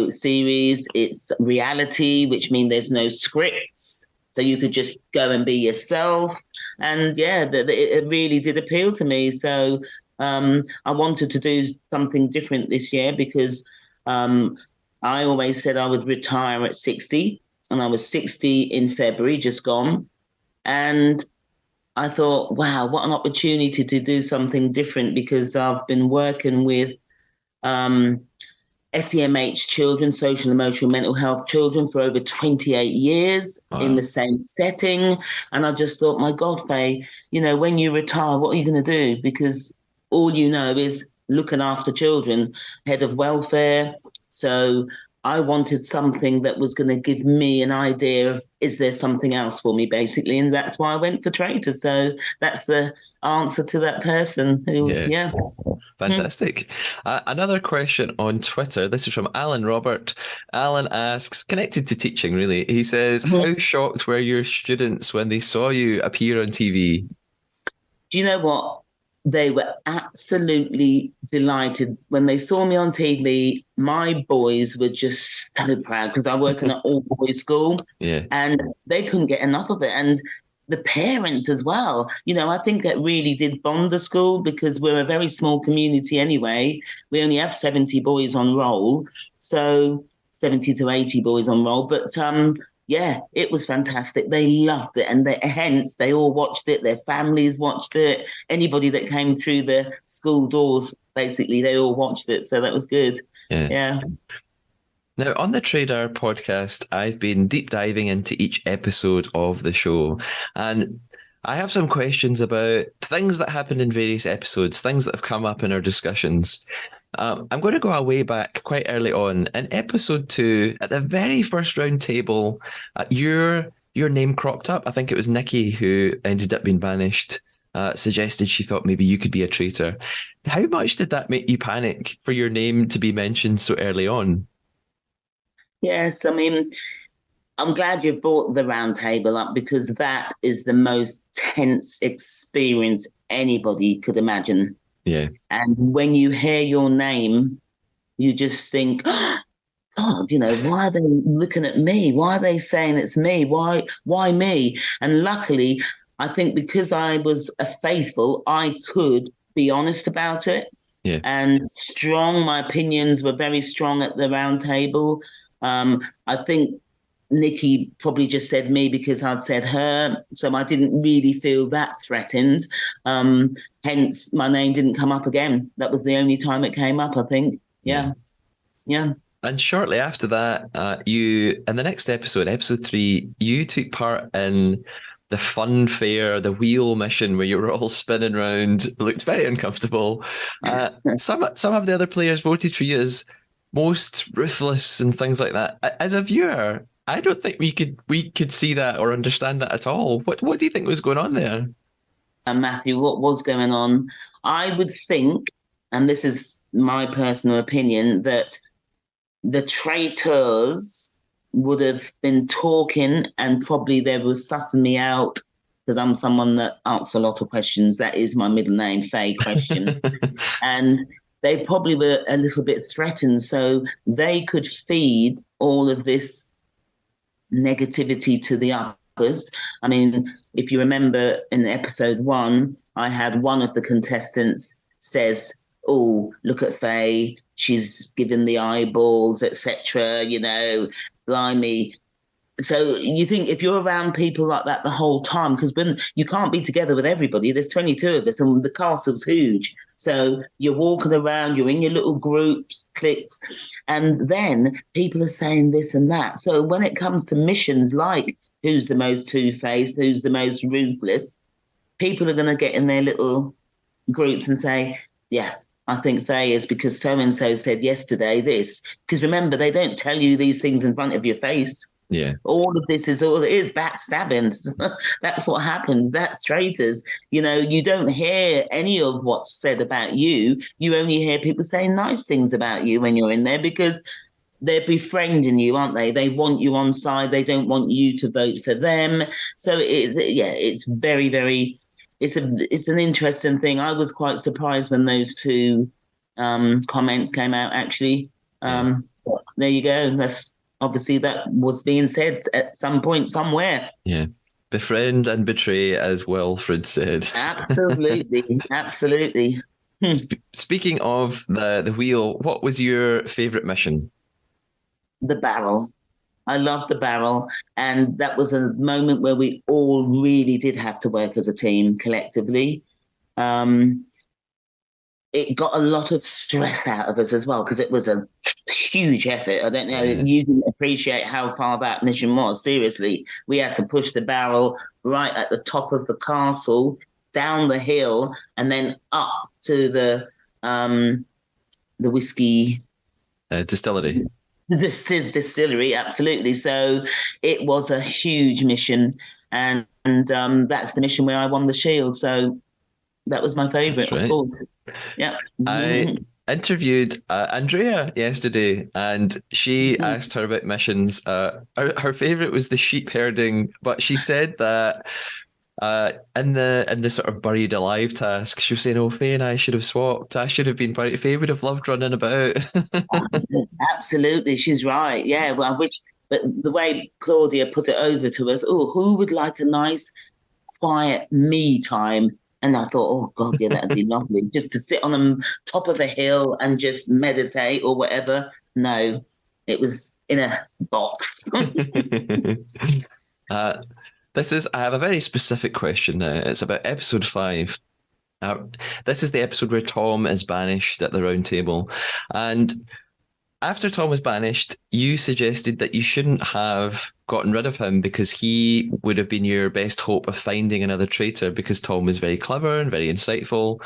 series. It's reality, which means there's no scripts. So you could just go and be yourself. And yeah, it really did appeal to me. So I wanted to do something different this year because I always said I would retire at 60. And I was 60 in February, just gone. And I thought, wow, what an opportunity to do something different, because I've been working with um, SEMH children, social, emotional, mental health children, for over 28 years in Wow. the same setting. And I just thought, my God, Faye, when you retire, what are you going to do? Because all you know is looking after children, head of welfare. So I wanted something that was going to give me an idea of, is there something else for me, basically? And that's why I went for Traitors. So that's the answer to that person who, Yeah. yeah. Fantastic. Another question on Twitter. This is from Alan Robert. Alan asks, connected to teaching, really. He says, how shocked were your students when they saw you appear on TV? Do you know what? They were absolutely delighted when they saw me on TV. My boys were just so proud, because I work in an all boys school, Yeah. and they couldn't get enough of it. And the parents as well. I think that really did bond the school, because we're a very small community anyway. We only have 70 boys on roll. So 70 to 80 boys on roll. But yeah, it was fantastic. They loved it. And hence, they all watched it. Their families watched it. Anybody that came through the school doors, basically, they all watched it. So that was good. Yeah. Yeah. Now, on the Trader podcast, I've been deep diving into each episode of the show, and I have some questions about things that happened in various episodes, things that have come up in our discussions. I'm going to go way back quite early on. In episode 2, at the very first round table, your name cropped up. I think it was Nikki who ended up being banished. Suggested she thought maybe you could be a traitor. How much did that make you panic for your name to be mentioned so early on? Yes, I mean, I'm glad you brought the round table up, because that is the most tense experience anybody could imagine. Yeah. And when you hear your name, you just think, oh, God, why are they looking at me? Why are they saying it's me? Why me? And luckily, I think because I was a faithful, I could be honest about it. Yeah. And strong. My opinions were very strong at the round table. I think Nikki probably just said me because I'd said her, so I didn't really feel that threatened. Hence, my name didn't come up again. That was the only time it came up, I think. Yeah. And shortly after that, you, in the next episode, episode 3, you took part in the fun fair, the wheel mission where you were all spinning around. It looked very uncomfortable. Some of the other players voted for you as most ruthless and things like that. As a viewer, I don't think we could see that or understand that at all. What do you think was going on there? And Matthew, what was going on? I would think, and this is my personal opinion, that the traitors would have been talking, and probably they were sussing me out because I'm someone that asks a lot of questions. That is my middle name, Faye Question. And they probably were a little bit threatened, so they could feed all of this negativity to the others. I mean, if you remember in episode 1, I had one of the contestants says, "Oh, look at Faye, she's given the eyeballs, etc. Blimey." So you think if you're around people like that the whole time, because when you can't be together with everybody, there's 22 of us and the castle's huge. So you're walking around, you're in your little groups, cliques, and then people are saying this and that. So when it comes to missions like who's the most two-faced, who's the most ruthless, people are going to get in their little groups and say, yeah, I think Faye is because so-and-so said yesterday this. Because remember, they don't tell you these things in front of your face. Yeah. All of this is backstabbing. That's what happens. That's traitors. You don't hear any of what's said about you. You only hear people saying nice things about you when you're in there because they're befriending you, aren't they? They want you on side. They don't want you to vote for them. So it's very, very, it's an interesting thing. I was quite surprised when those two comments came out, actually. There you go. Obviously, that was being said at some point somewhere. Yeah. Befriend and betray, as Wilfred said. Absolutely. Absolutely. Speaking of the wheel, what was your favourite mission? The barrel. I loved the barrel. And that was a moment where we all really did have to work as a team collectively. It got a lot of stress out of us as well because it was a huge effort. I don't know, you didn't appreciate how far that mission was. Seriously, we had to push the barrel right at the top of the castle, down the hill, and then up to the whiskey distillery. The distillery, absolutely. So it was a huge mission, and that's the mission where I won the shield. So that was my favourite, of course. Yeah. I interviewed Andrea yesterday, and she asked her about missions. Her favourite was the sheep herding, but she said that in the sort of buried alive task, she was saying, "Oh, Faye and I should have swapped. I should have been buried. Faye would have loved running about." Absolutely, she's right. Yeah, well, but the way Claudia put it over to us, who would like a nice, quiet me time? And I thought, oh, God, yeah, that'd be lovely. Just to sit on the top of a hill and just meditate or whatever. No, it was in a box. I have a very specific question now. It's about episode 5. This is the episode where Tom is banished at the round table. And after Tom was banished, you suggested that you shouldn't have gotten rid of him because he would have been your best hope of finding another traitor because Tom was very clever and very insightful.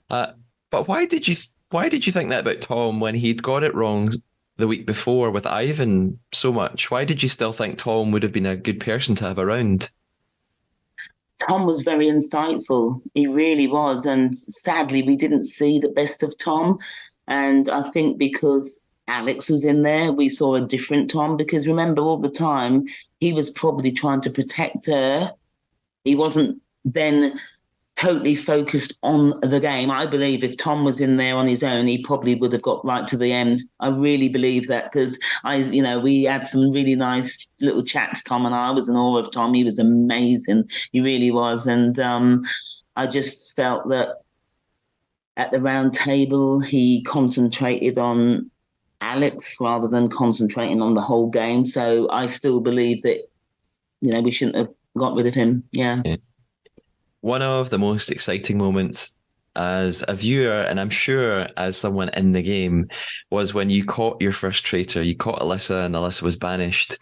But why did you think that about Tom when he'd got it wrong the week before with Ivan so much? Why did you still think Tom would have been a good person to have around? Tom was very insightful. He really was. And sadly, we didn't see the best of Tom. And I think because Alex was in there, we saw a different Tom, because remember, all the time he was probably trying to protect her. He wasn't then totally focused on the game. I believe if Tom was in there on his own, he probably would have got right to the end. I really believe that, because we had some really nice little chats, Tom and I was in awe of Tom. He was amazing. He really was. And I just felt that at the round table, he concentrated on Alex rather than concentrating on the whole game. So I still believe that, we shouldn't have got rid of him. Yeah. Yeah. One of the most exciting moments as a viewer, and I'm sure as someone in the game, was when you caught your first traitor. You caught Alyssa, and Alyssa was banished.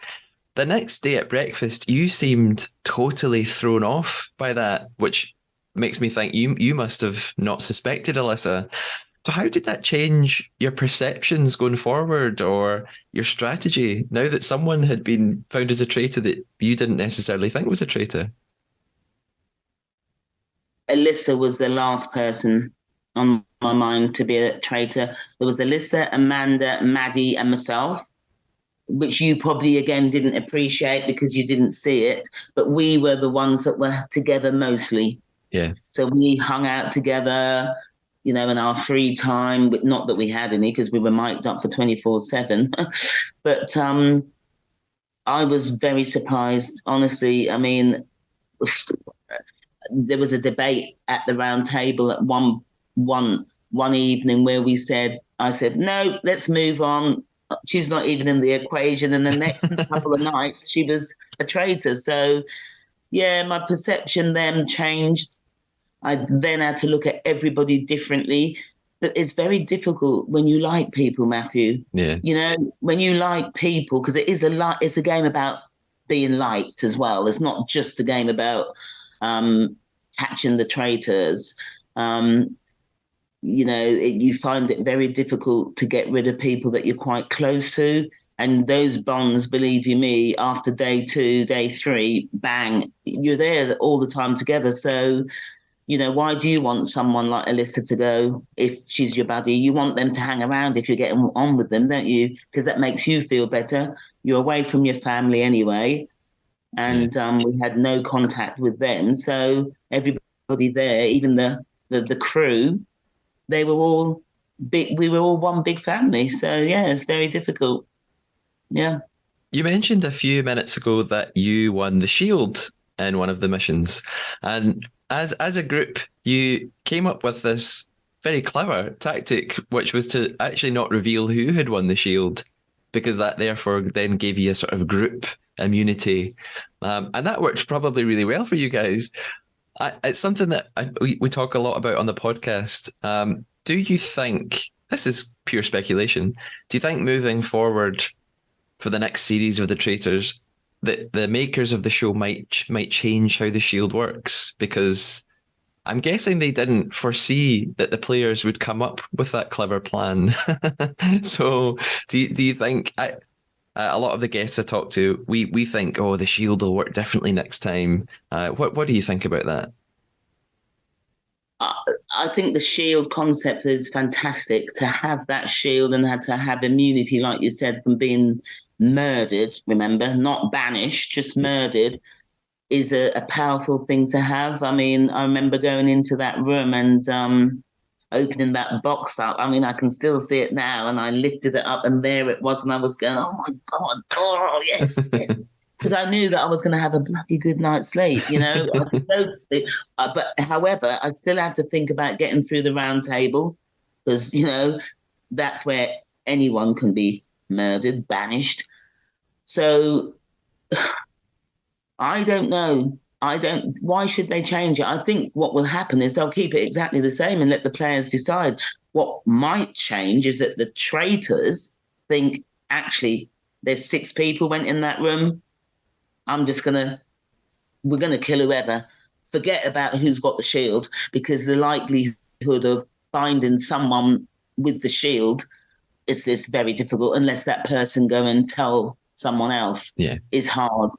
The next day at breakfast, you seemed totally thrown off by that, which makes me think you must have not suspected Alyssa. So how did that change your perceptions going forward or your strategy now that someone had been found as a traitor that you didn't necessarily think was a traitor? Alyssa was the last person on my mind to be a traitor. There was Alyssa, Amanda, Maddie, and myself, which you probably again didn't appreciate because you didn't see it. But we were the ones that were together mostly. Yeah. So we hung out together, in our free time. But not that we had any because we were mic'd up for 24/7. But I was very surprised, honestly. I mean, there was a debate at the round table at one evening where I said, no, let's move on. She's not even in the equation. And the next couple of nights, she was a traitor. So, yeah, my perception then changed. I then had to look at everybody differently. But it's very difficult when you like people, Matthew. Yeah. When you like people, because it's a game about being liked as well. It's not just a game about catching the traitors. You find it very difficult to get rid of people that you're quite close to. And those bonds, believe you me, after day 2, day 3, bang, you're there all the time together. So, why do you want someone like Alyssa to go if she's your buddy? You want them to hang around if you're getting on with them, don't you? Because that makes you feel better. You're away from your family anyway. And we had no contact with them. So everybody there, even the crew, they were all big. We were all one big family. So, yeah, it's very difficult. Yeah. You mentioned a few minutes ago that you won the shield in one of the missions. And as a group, you came up with this very clever tactic, which was to actually not reveal who had won the shield, because that therefore then gave you a sort of group immunity. And that worked probably really well for you guys. It's something that we talk a lot about on the podcast. Do you think, this is pure speculation, do you think moving forward for the next series of the Traitors, that the makers of the show might change how the shield works? Because I'm guessing they didn't foresee that the players would come up with that clever plan. So do you think, a lot of the guests I talk to, we think, oh, the shield will work differently next time. What do you think about that? I think the shield concept is fantastic. To have that shield and to have immunity, like you said, from being murdered, remember, not banished, just murdered, is a powerful thing to have. I mean, I remember going into that room and opening that box up. I mean, I can still see it now, and I lifted it up and there it was, and I was going, oh my God, oh yes, yes. Because I knew that I was going to have a bloody good night's sleep, I could go to sleep. But however, I still had to think about getting through the round table because, that's where anyone can be murdered, banished. So I don't know. Why should they change it? I think what will happen is they'll keep it exactly the same and let the players decide. What might change is that the traitors think, actually, there's 6 people went in that room. We're going to kill whoever. Forget about who's got the shield, because the likelihood of finding someone with the shield is very difficult unless that person go and tell someone else. Yeah. Is hard.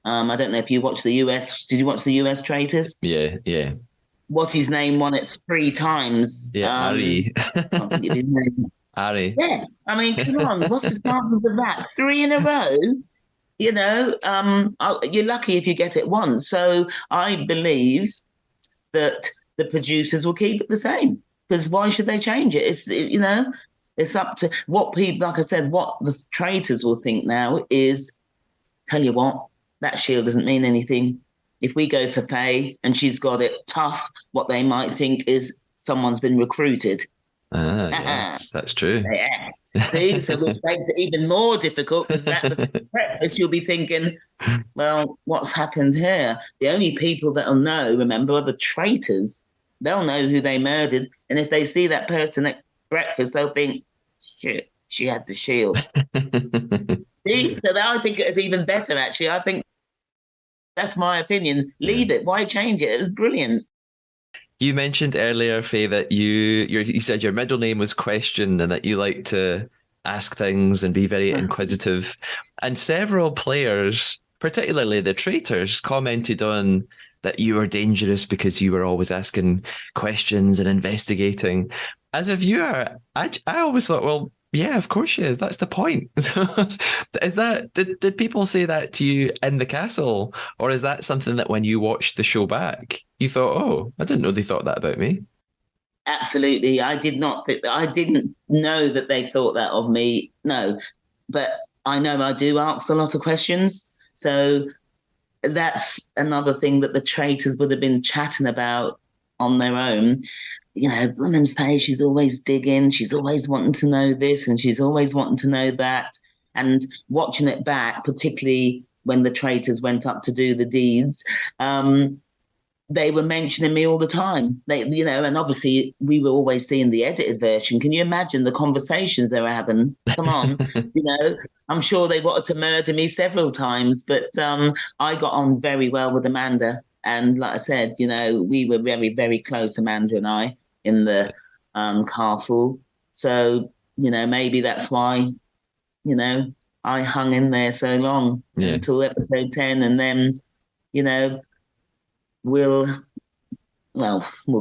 I don't know if you watch the US. Did you watch the US Traitors? Yeah. What's his name won it 3 times. Yeah, Ari. I'll give his name. Ari. Yeah. I mean, come on. What's the chances of that? 3 in a row? You're lucky if you get it once. So I believe that the producers will keep it the same, because why should they change it? It's up to what people, like I said, what the traitors will think now is, tell you what, that shield doesn't mean anything. If we go for Faye and she's got it tough, what they might think is someone's been recruited. Yes, that's true. Yeah. See, so which makes it even more difficult because at the breakfast you'll be thinking, well, what's happened here? The only people that'll know, remember, are the traitors. They'll know who they murdered, and if they see that person at breakfast, they'll think, shit, she had the shield. See, so I think it's even better. Actually, I think that's my opinion. Leave it. Why change it? It was brilliant. You mentioned earlier, Faye, that you said your middle name was Question and that you like to ask things and be very inquisitive. And several players, particularly the Traitors, commented on that you were dangerous because you were always asking questions and investigating. As a viewer, I always thought, well, yeah, of course she is. That's the point. So, did people say that to you in the castle, or is that something that when you watched the show back, you thought, oh, I didn't know they thought that about me? Absolutely. I did not I didn't know that they thought that of me. No. But I know I do ask a lot of questions. So that's another thing that the traitors would have been chatting about on their own. You know, Woman Faye, she's always digging, she's always wanting to know this and she's always wanting to know that. And watching it back, particularly when the traitors went up to do the deeds, they were mentioning me all the time. They, you know, and obviously we were always seeing the edited version. Can you imagine the conversations they were having? Come on, you know, I'm sure they wanted to murder me several times, but I got on very well with Amanda. And like I said, you know, we were very, very close, Amanda and I, in the castle. So, you know, maybe that's why, you know, I hung in there so long until episode 10. And then, you know, we'll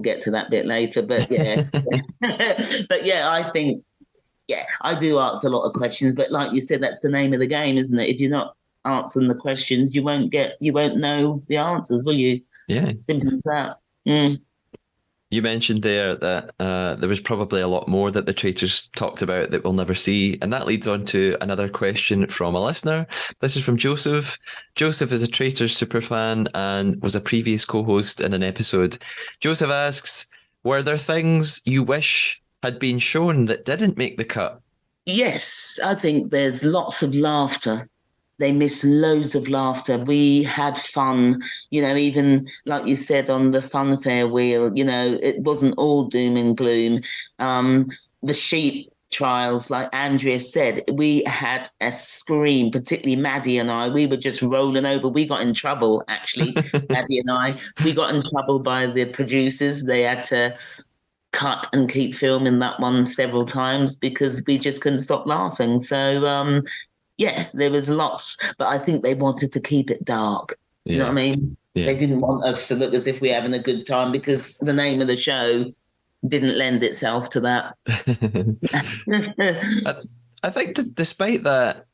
get to that bit later, but yeah. But yeah, I think, yeah, I do ask a lot of questions, but like you said, that's the name of the game, isn't it? If you're not answering the questions, you won't know the answers, will you? Yeah. Simple as that. Mm. You mentioned there that there was probably a lot more that the Traitors talked about that we'll never see. And that leads on to another question from a listener. This is from Joseph. Joseph is a Traitors superfan and was a previous co-host in an episode. Joseph asks, were there things you wish had been shown that didn't make the cut? Yes, I think there's lots of laughter. They missed loads of laughter. We had fun, you know, even like you said on the funfair wheel, you know, it wasn't all doom and gloom. The sheep trials, like Andrea said, we had a scream, particularly Maddie and I. We were just rolling over. We got in trouble, actually, Maddie and I. We got in trouble by the producers. They had to cut and keep filming that one several times because we just couldn't stop laughing. So, yeah, there was lots, but I think they wanted to keep it dark. Do you know what I mean? Yeah. They didn't want us to look as if we're having a good time because the name of the show didn't lend itself to that. I think despite that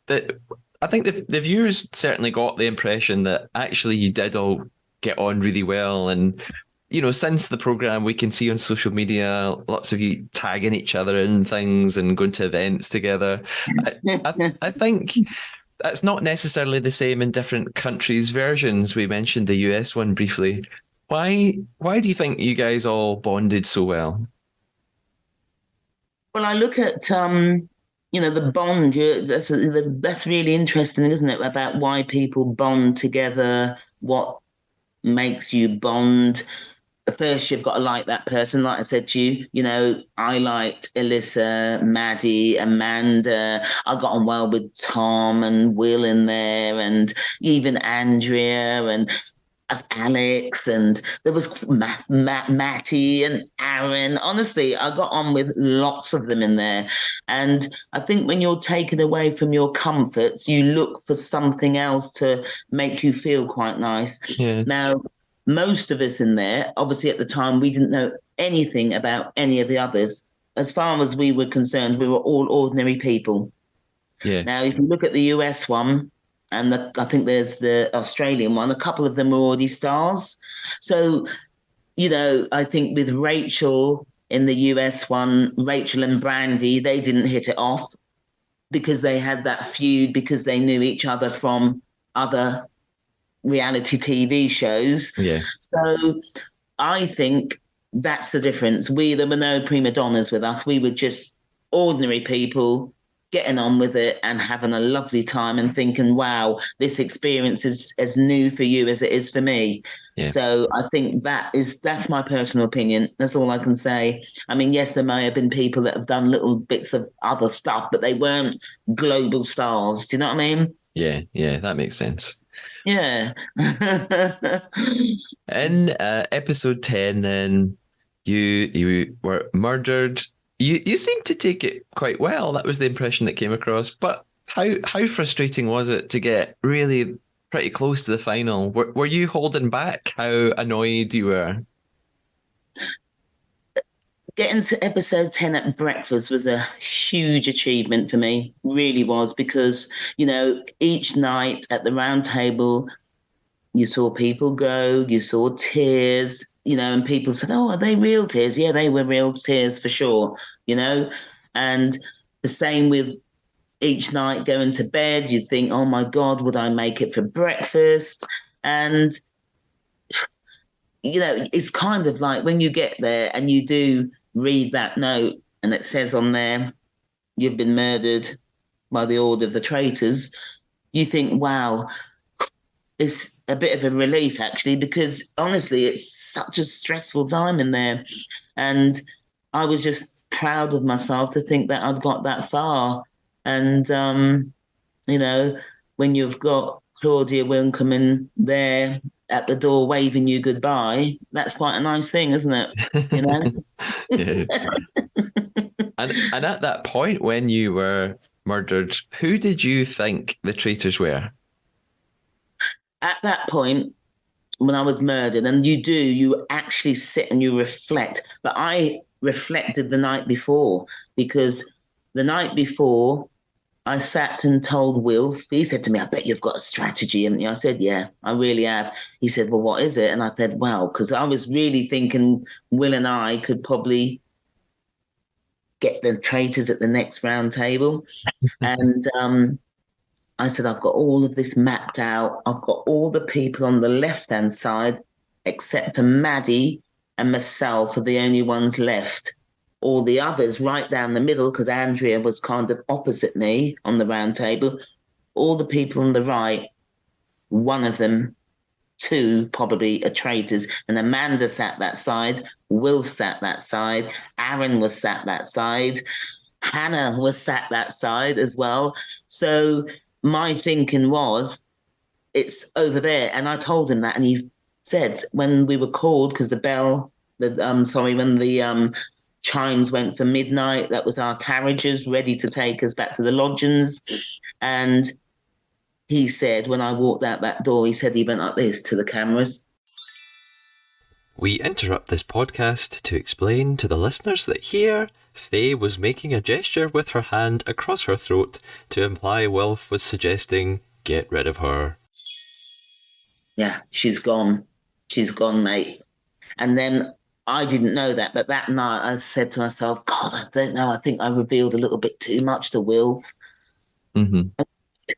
I think the viewers certainly got the impression that actually you did all get on really well. And, you know, since the program, we can see on social media lots of you tagging each other in things and going to events together. I think that's not necessarily the same in different countries' versions. We mentioned the US one briefly. Why do you think you guys all bonded so well? Well, I look at you know, the bond. That's really interesting, isn't it? About why people bond together, what makes you bond. First, you've got to like that person. Like I said to you, you know, I liked Alyssa, Maddie, Amanda. I got on well with Tom and Will in there, and even Andrea and Alex, and there was Matty and Aaron. Honestly, I got on with lots of them in there. And I think when you're taken away from your comforts, you look for something else to make you feel quite nice. Yeah. Now, most of us in there, obviously at the time, we didn't know anything about any of the others. As far as we were concerned, we were all ordinary people. Yeah. Now, if you look at the US one, and I think there's the Australian one, a couple of them were already stars. So, you know, I think with Rachel in the US one, Rachel and Brandy, they didn't hit it off because they had that feud because they knew each other from other reality TV shows. Yeah. So I think that's the difference. There were no prima donnas with us. We were just ordinary people getting on with it and having a lovely time and thinking, wow, this experience is as new for you as it is for me. Yeah. So I think that's my personal opinion. That's all I can say. I mean, yes, there may have been people that have done little bits of other stuff, but they weren't global stars. Do you know what I mean? Yeah, that makes sense. Yeah. In episode 10, then you were murdered. You seemed to take it quite well. That was the impression that came across. But how frustrating was it to get really pretty close to the final? Were you holding back how annoyed you were? Getting to episode 10 at breakfast was a huge achievement for me, really was, because, each night at the round table, you saw people go, you saw tears, and people said, oh, are they real tears? Yeah, they were real tears for sure, and the same with each night going to bed, you think, oh my God, would I make it for breakfast? And, it's kind of like when you get there and you do read that note and it says on there, you've been murdered by the order of the traitors, you think, wow, it's a bit of a relief actually, because honestly, it's such a stressful time in there. And I was just proud of myself to think that I'd got that far. And, when you've got Claudia Winkleman there at the door waving you goodbye, that's quite a nice thing, isn't it? Yeah. And at that point when you were murdered, who did you think the traitors were? At that point, when I was murdered, and you actually sit and you reflect. But I reflected the night before, because the night before I sat and told Wilf, he said to me, I bet you've got a strategy, haven't you? I said, yeah, I really have. He said, well, what is it? And I said, well, because I was really thinking Will and I could probably get the traitors at the next round table. And I said, I've got all of this mapped out. I've got all the people on the left-hand side, except for Maddie and myself are the only ones left. All the others right down the middle, because Andrea was kind of opposite me on the round table. All the people on the right, one of them, two probably are traitors. And Amanda sat that side, Wilf sat that side, Aaron was sat that side, Hannah was sat that side as well. So my thinking was, it's over there. And I told him that, and he said when we were called, because when the chimes went for midnight, that was our carriages ready to take us back to the lodgings. And he said, when I walked out that door, he said he went like this to the cameras. We interrupt this podcast to explain to the listeners that here, Faye was making a gesture with her hand across her throat to imply Wilf was suggesting, get rid of her. Yeah, she's gone. She's gone, mate. And then I didn't know that, but that night I said to myself, God, I don't know, I think I revealed a little bit too much to Wilf. Mm-hmm.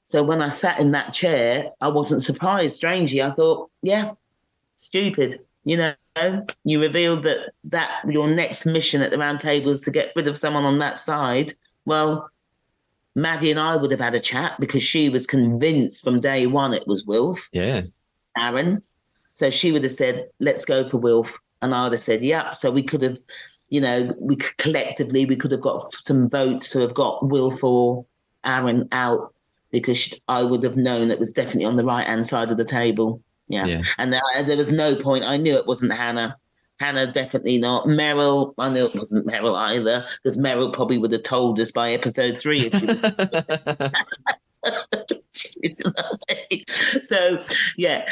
So when I sat in that chair, I wasn't surprised. Strangely, I thought, yeah, stupid. You revealed that your next mission at the round table is to get rid of someone on that side. Well, Maddie and I would have had a chat because she was convinced from day one it was Wilf. Yeah. Aaron. So she would have said, let's go for Wilf. And I would have said, yeah. So we could have, we could have got some votes to have got Wilf or Aaron out, because I would have known it was definitely on the right-hand side of the table. Yeah. And there was no point. I knew it wasn't Hannah. Hannah, definitely not. Meryl, I knew it wasn't Meryl either, because Meryl probably would have told us by episode 3 if she was... So, yeah,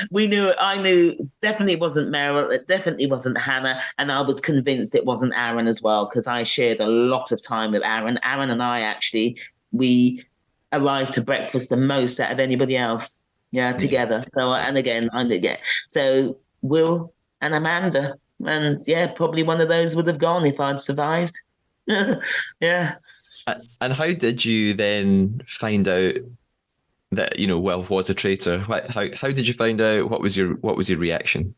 I knew definitely it wasn't Meryl. It definitely wasn't Hannah. And I was convinced it wasn't Aaron as well, because I shared a lot of time with Aaron. Aaron and I, actually, we arrived to breakfast the most out of anybody else. Yeah, together. So, and again, I did get. So, Will and Amanda. And yeah, probably one of those would have gone if I'd survived. Yeah. And how did you then find out that Wilf was a traitor? How did you find out? What was your reaction?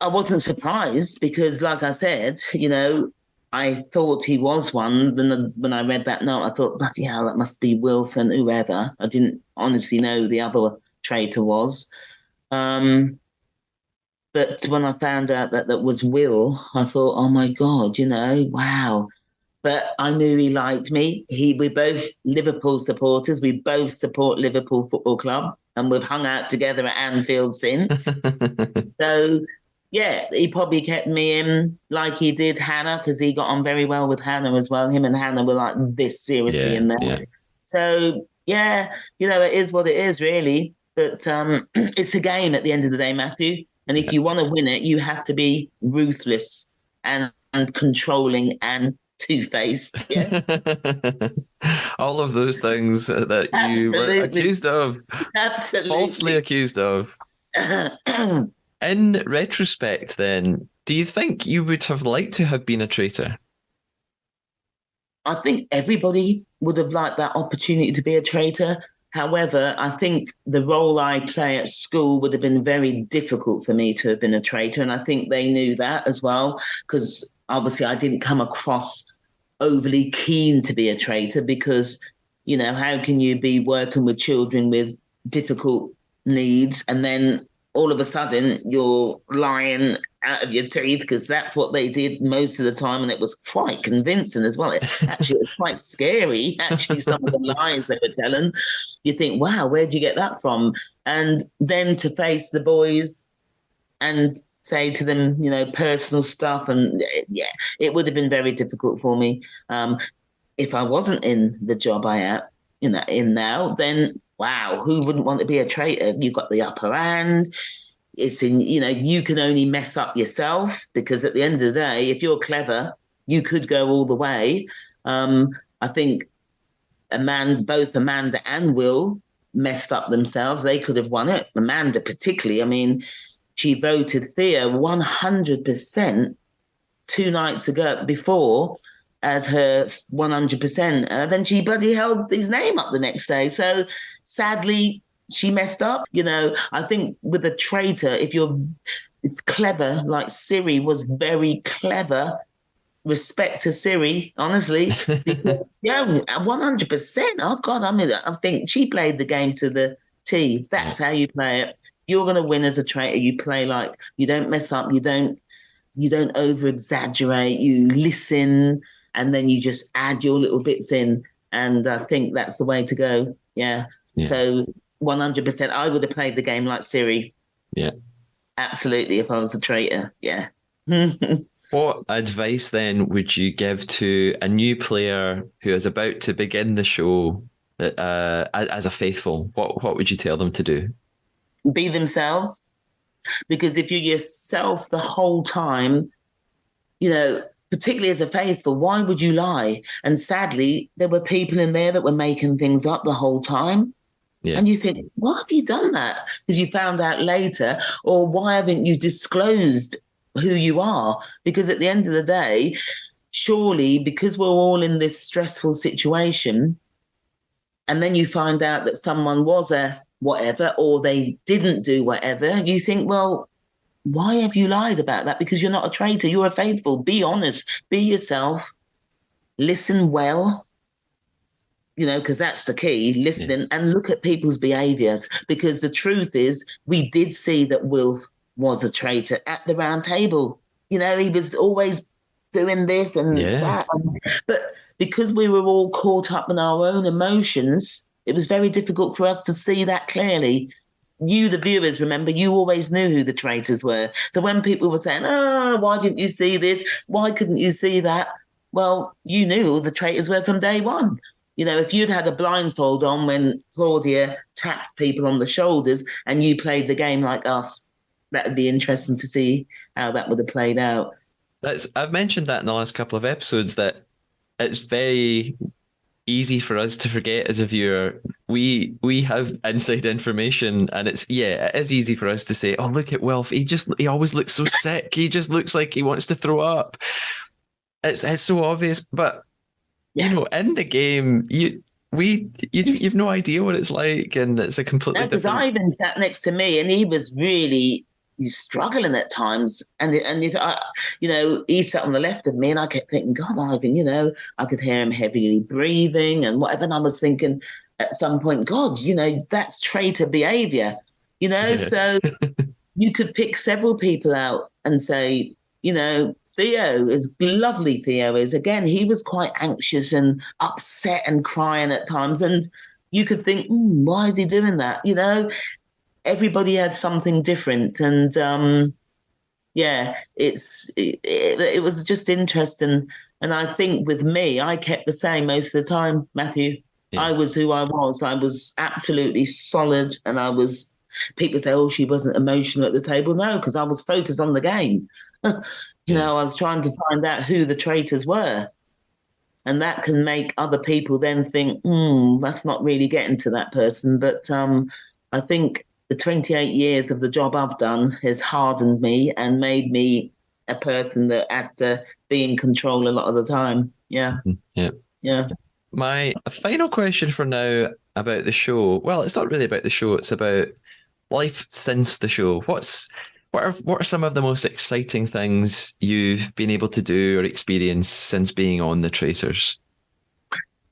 I wasn't surprised because, like I said, I thought he was one. Then when I read that note, I thought, bloody hell, that must be Wilf and whoever. I didn't honestly know who the other traitor was. Um, but when I found out that that was Will, I thought, oh my God, wow. But I knew he liked me. We're both Liverpool supporters. We both support Liverpool Football Club, and we've hung out together at Anfield since. So, yeah, he probably kept me in like he did Hannah, because he got on very well with Hannah as well. Him and Hannah were like this seriously Yeah, in there. yeah. So, yeah, it is what it is, really. But it's a game at the end of the day, Matthew. And if you want to win it, you have to be ruthless and controlling and two-faced. Yeah, All of those things that you were absolutely, accused of, falsely absolutely. accused of. I In retrospect, then, do you think you would have liked to have been a traitor? think everybody would have liked that opportunity to be a traitor. However, I think the role I play at school would have been very difficult for me to have been a traitor. And I think they knew that as well, because obviously I didn't come across overly keen to be a traitor because, how can you be working with children with difficult needs and then all of a sudden you're lying out of your teeth, because that's what they did most of the time, and it was quite convincing as well. Actually, it was quite scary. Actually, some of the lies they were telling, you think, "Wow, where'd you get that from?" And then to face the boys and say to them, personal stuff, and yeah, it would have been very difficult for me. If I wasn't in the job I am, in now, then wow, who wouldn't want to be a traitor? You've got the upper hand. It's in, you can only mess up yourself, because at the end of the day, if you're clever, you could go all the way. I think both Amanda and Will messed up themselves. They could have won it. Amanda, particularly, I mean, she voted Thea 100% 2 nights ago before as her 100%. Then she bloody held his name up the next day. So sadly, she messed up. I think with a traitor, if you're clever, like Siri was very clever, respect to Siri, honestly, because yeah, 100%. Oh God, I think she played the game to the T. That's how you play it. You're going to win as a traitor. You play like you don't mess up. You don't over exaggerate. You listen, and then you just add your little bits in. And I think that's the way to go. Yeah. Yeah. So 100%, I would have played the game like Siri. Yeah. Absolutely, if I was a traitor. Yeah. What advice then would you give to a new player who is about to begin the show as a faithful? What would you tell them to do? Be themselves. Because if you're yourself the whole time, particularly as a faithful, why would you lie? And sadly, there were people in there that were making things up the whole time. Yeah. And you think, why have you done that? Because you found out later, or why haven't you disclosed who you are? Because at the end of the day, surely because we're all in this stressful situation, and then you find out that someone was a whatever, or they didn't do whatever, you think, well, why have you lied about that? Because you're not a traitor, you're a faithful. Be honest, be yourself, listen well, because that's the key, listening, and look at people's behaviours. Because the truth is, we did see that Wilf was a traitor at the round table. He was always doing this and that. But because we were all caught up in our own emotions, it was very difficult for us to see that clearly. You, the viewers, remember, you always knew who the traitors were. So when people were saying, why didn't you see this? Why couldn't you see that? Well, you knew who the traitors were from day one. If you'd had a blindfold on when Claudia tapped people on the shoulders and you played the game like us, that would be interesting to see how that would have played out. I've mentioned that in the last couple of episodes, that it's very easy for us to forget as a viewer. We have inside information, and it is easy for us to say, oh, look at Wilf, he always looks so sick, he just looks like he wants to throw up. It's so obvious, but in the game, you've no idea what it's like, and it's a completely different. Because Ivan sat next to me, and he was really you're struggling at times. And if he sat on the left of me, and I kept thinking, God, Ivan, I could hear him heavily breathing and whatever. And I was thinking at some point, God, that's traitor behavior, Yeah. So you could pick several people out and say, Theo is lovely. Theo is, again, he was quite anxious and upset and crying at times. And you could think, why is he doing that? Everybody had something different. And it was just interesting. And I think with me, I kept the same most of the time, Matthew. Yeah. I was who I was. I was absolutely solid. And people say, oh, she wasn't emotional at the table. No, because I was focused on the game. I was trying to find out who the traitors were. And that can make other people then think, that's not really getting to that person. But I think the 28 years of the job I've done has hardened me and made me a person that has to be in control a lot of the time. Yeah. Yeah. Yeah. My final question for now about the show. Well, it's not really about the show. It's about life since the show. What are some of the most exciting things you've been able to do or experience since being on the Traitors?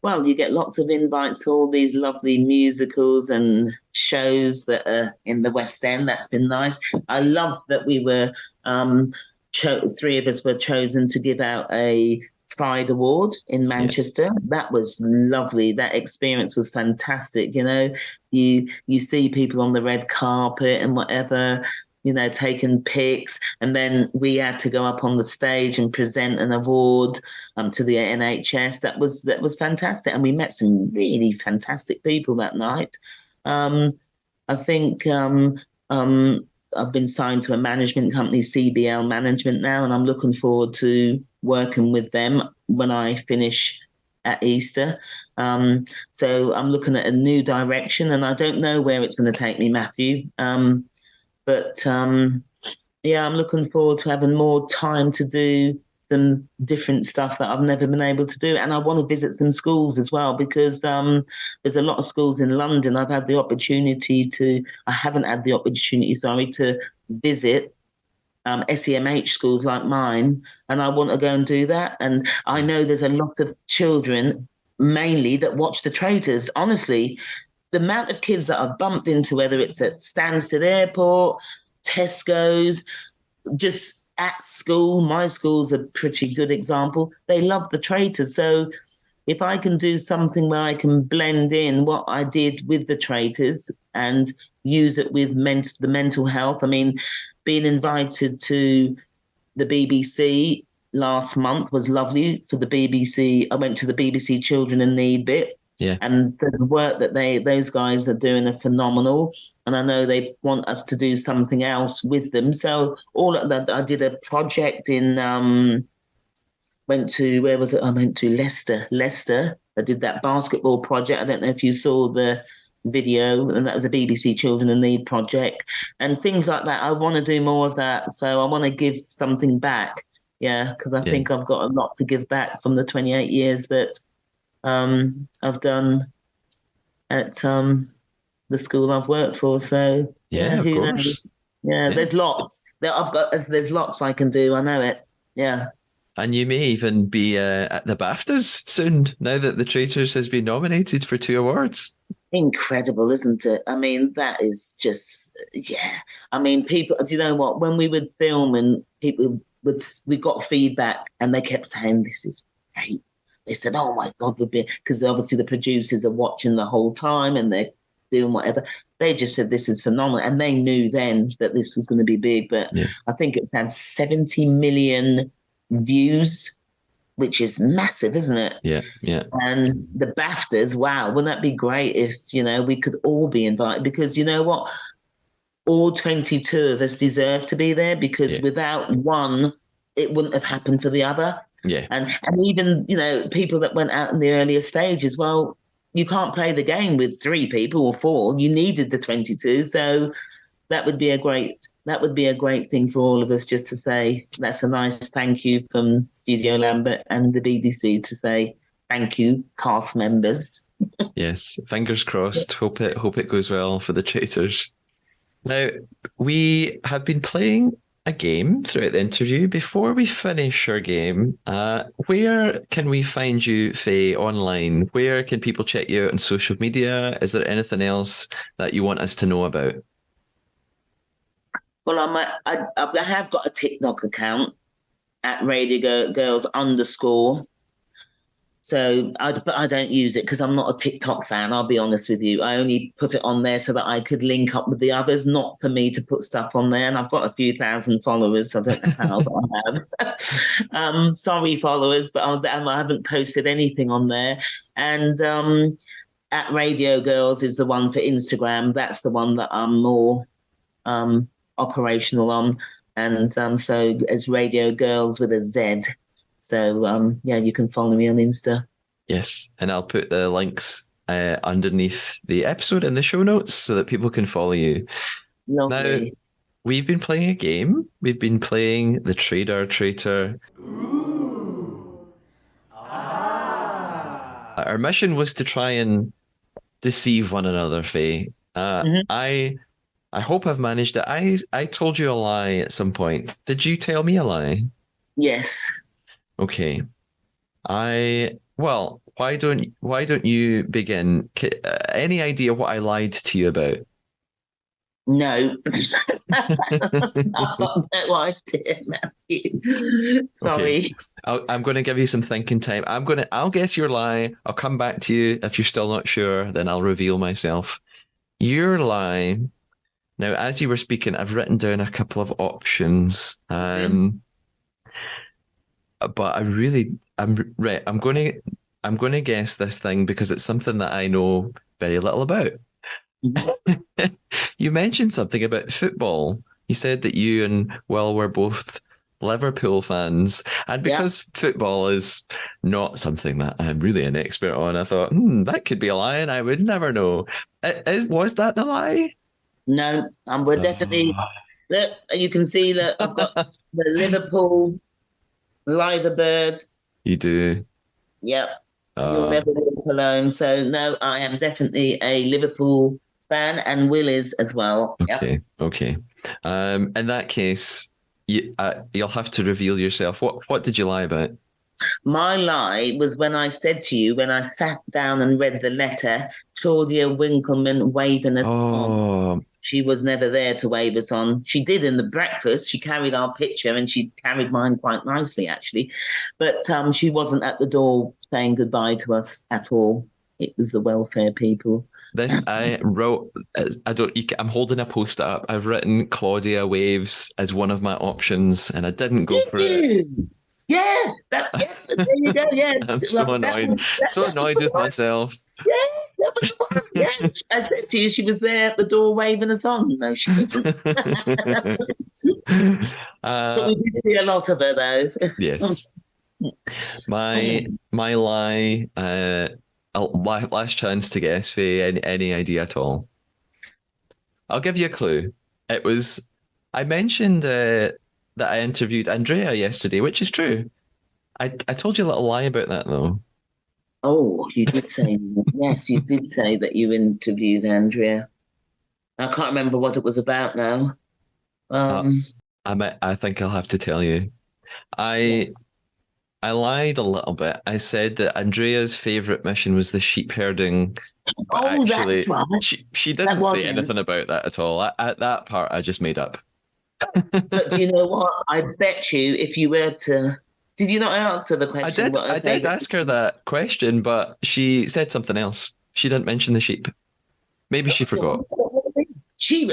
Well, you get lots of invites to all these lovely musicals and shows that are in the West End. That's been nice. I love that we were, three of us were chosen to give out a Pride Award in Manchester. Yeah. That was lovely. That experience was fantastic. You see people on the red carpet and whatever, taking pics. And then we had to go up on the stage and present an award to the NHS. That was fantastic. And we met some really fantastic people that night. I think I've been signed to a management company, CBL Management now, and I'm looking forward to working with them when I finish at Easter. So I'm looking at a new direction, and I don't know where it's going to take me, Matthew. But I'm looking forward to having more time to do some different stuff that I've never been able to do. And I want to visit some schools as well, because there's a lot of schools in London. I haven't had the opportunity, to visit SEMH schools like mine. And I want to go and do that. And I know there's a lot of children, mainly, that watch the Traitors. Honestly, the amount of kids that I've bumped into, whether it's at Stansted Airport, Tesco's, just at school, my school's a pretty good example. They love the Traitors. So if I can do something where I can blend in what I did with the Traitors and use it with the mental health. I mean, being invited to the BBC last month was lovely for the BBC. I went to the BBC Children in Need bit. Yeah. And the work that those guys are doing are phenomenal. And I know they want us to do something else with them. So all of that, I did a project in, went to Leicester. I did that basketball project. I don't know if you saw the video, and that was a BBC Children in Need project and things like that. I want to do more of that. So I want to give something back. Yeah, because I think I've got a lot to give back from the 28 years that I've done at the school I've worked for. So of who course. knows? Yeah, there's lots. There's lots I can do. I know it. Yeah. And you may even be at the BAFTAs soon, now that the Traitors has been nominated for 2 awards. Incredible, isn't it? I mean, that is just, I mean, people, do you know what? When we would film and we got feedback and they kept saying, this is great. They said, oh my God, because obviously the producers are watching the whole time and they're doing whatever. They just said, this is phenomenal. And they knew then that this was going to be big. But I think it's had 70 million views, which is massive, isn't it? Yeah. And the BAFTAs, wow, wouldn't that be great if, we could all be invited? Because you know what? All 22 of us deserve to be there, because without one, it wouldn't have happened for the other. Yeah. And even, people that went out in the earlier stages, well, you can't play the game with 3 people or 4. You needed the 22. So that would be a great thing for all of us, just to say that's a nice thank you from Studio Lambert and the BBC to say thank you, cast members. Yes. Fingers crossed. Hope it goes well for the Traitors. Now, we have been playing a game throughout the interview. Before we finish our game, where can we find you, Faye, online? Where can people check you out on social media? Is there anything else that you want us to know about? Well, I have got a TikTok account at Radio Girls underscore. So, but I don't use it because I'm not a TikTok fan. I'll be honest with you. I only put it on there so that I could link up with the others, not for me to put stuff on there. And I've got a few thousand followers. I don't know how, but I have. Sorry, followers, but I haven't posted anything on there. And at Radio Girls is the one for Instagram. That's the one that I'm more operational on. And so it's Radio Girls with a Z. So, yeah, you can follow me on Insta. Yes, and I'll put the links underneath the episode in the show notes so that people can follow you. Lovely. Now, we've been playing a game. We've been playing the Traitor. Ooh. Ah. Our mission was to try and deceive one another, Faye. I hope I've managed it. I told you a lie at some point. Did you tell me a lie? Yes. Okay. Well, why don't you begin? Any idea what I lied to you about? No. No idea, Matthew. Sorry. Okay. I'm going to give you some thinking time. I'll guess your lie. I'll come back to you. If you're still not sure, then I'll reveal myself. Your lie. Now, as you were speaking, I've written down a couple of options. But I'm right. I'm going to guess this thing because it's something that I know very little about. You mentioned something about football. You said that you and Will were both Liverpool fans, and because football is not something that I'm really an expert on, I thought, that could be a lie, and I would never know. Was that the lie? No, we're definitely. Look, you can see that I've got the Liverpool Liver Birds. You do. Yep. You'll never walk alone. So no, I am definitely a Liverpool fan, and Will is as well. Okay. Yep. Okay. In that case, you'll have to reveal yourself. What did you lie about? My lie was when I said to you, when I sat down and read the letter, Claudia Winkleman waving us on. She was never there to wave us on. She did in the breakfast. She carried our picture and she carried mine quite nicely, actually. But she wasn't at the door saying goodbye to us at all. It was the welfare people. This I wrote. I'm holding a post up. I've written Claudia waves as one of my options, and I didn't go for it. Yeah, there you go. Yeah, I'm so annoyed. So annoyed with myself. Yeah, that was the one. Yeah, I said to you, she was there at the door waving us on. No, she wasn't. But we did see a lot of her, though. Yes. My lie. Last chance to guess, Faye. Any idea at all? I'll give you a clue. It was. I mentioned that I interviewed Andrea yesterday, which is true. I told you a little lie about that, though. Oh, you did say yes. You did say that you interviewed Andrea. I can't remember what it was about now. I think I'll have to tell you. Yes. I lied a little bit. I said that Andrea's favourite mission was the sheep herding. But actually, that's right. She didn't say anything about that at all. At that part, I just made up. But do you know what? I bet you if you were to... Did you not answer the question? I did ask her that question, but she said something else. She didn't mention the sheep. Maybe she forgot.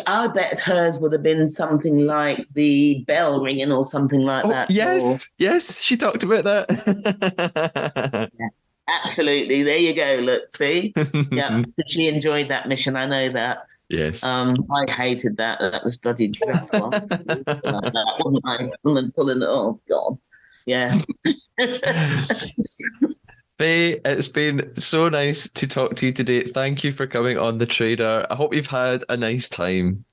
I bet hers would have been something like the bell ringing or something like that. Yes, she talked about that. Yeah, absolutely. There you go. Look, see? Yeah, she enjoyed that mission. I know that. Yes. I hated that. That was bloody dreadful. That wasn't I? Woman pulling it. Oh God. Yeah. Faye, it's been so nice to talk to you today. Thank you for coming on The Trader. I hope you've had a nice time.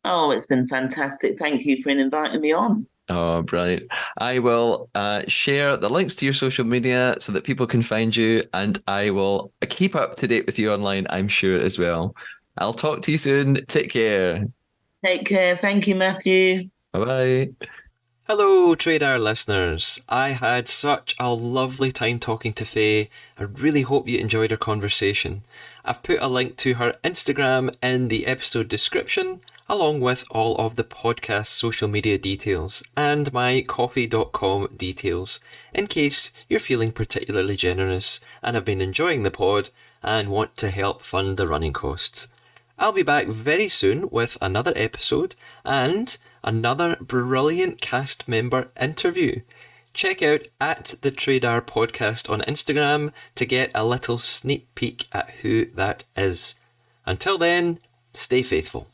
Oh, it's been fantastic. Thank you for inviting me on. Oh, brilliant. I will share the links to your social media so that people can find you, and I will keep up to date with you online, I'm sure, as well. I'll talk to you soon. Take care. Take care. Thank you, Matthew. Bye-bye. Hello, Trader listeners. I had such a lovely time talking to Faye. I really hope you enjoyed our conversation. I've put a link to her Instagram in the episode description, along with all of the podcast social media details and my coffee.com details, in case you're feeling particularly generous and have been enjoying the pod and want to help fund the running costs. I'll be back very soon with another episode and another brilliant cast member interview. Check out at the Trader Podcast on Instagram to get a little sneak peek at who that is. Until then, stay faithful.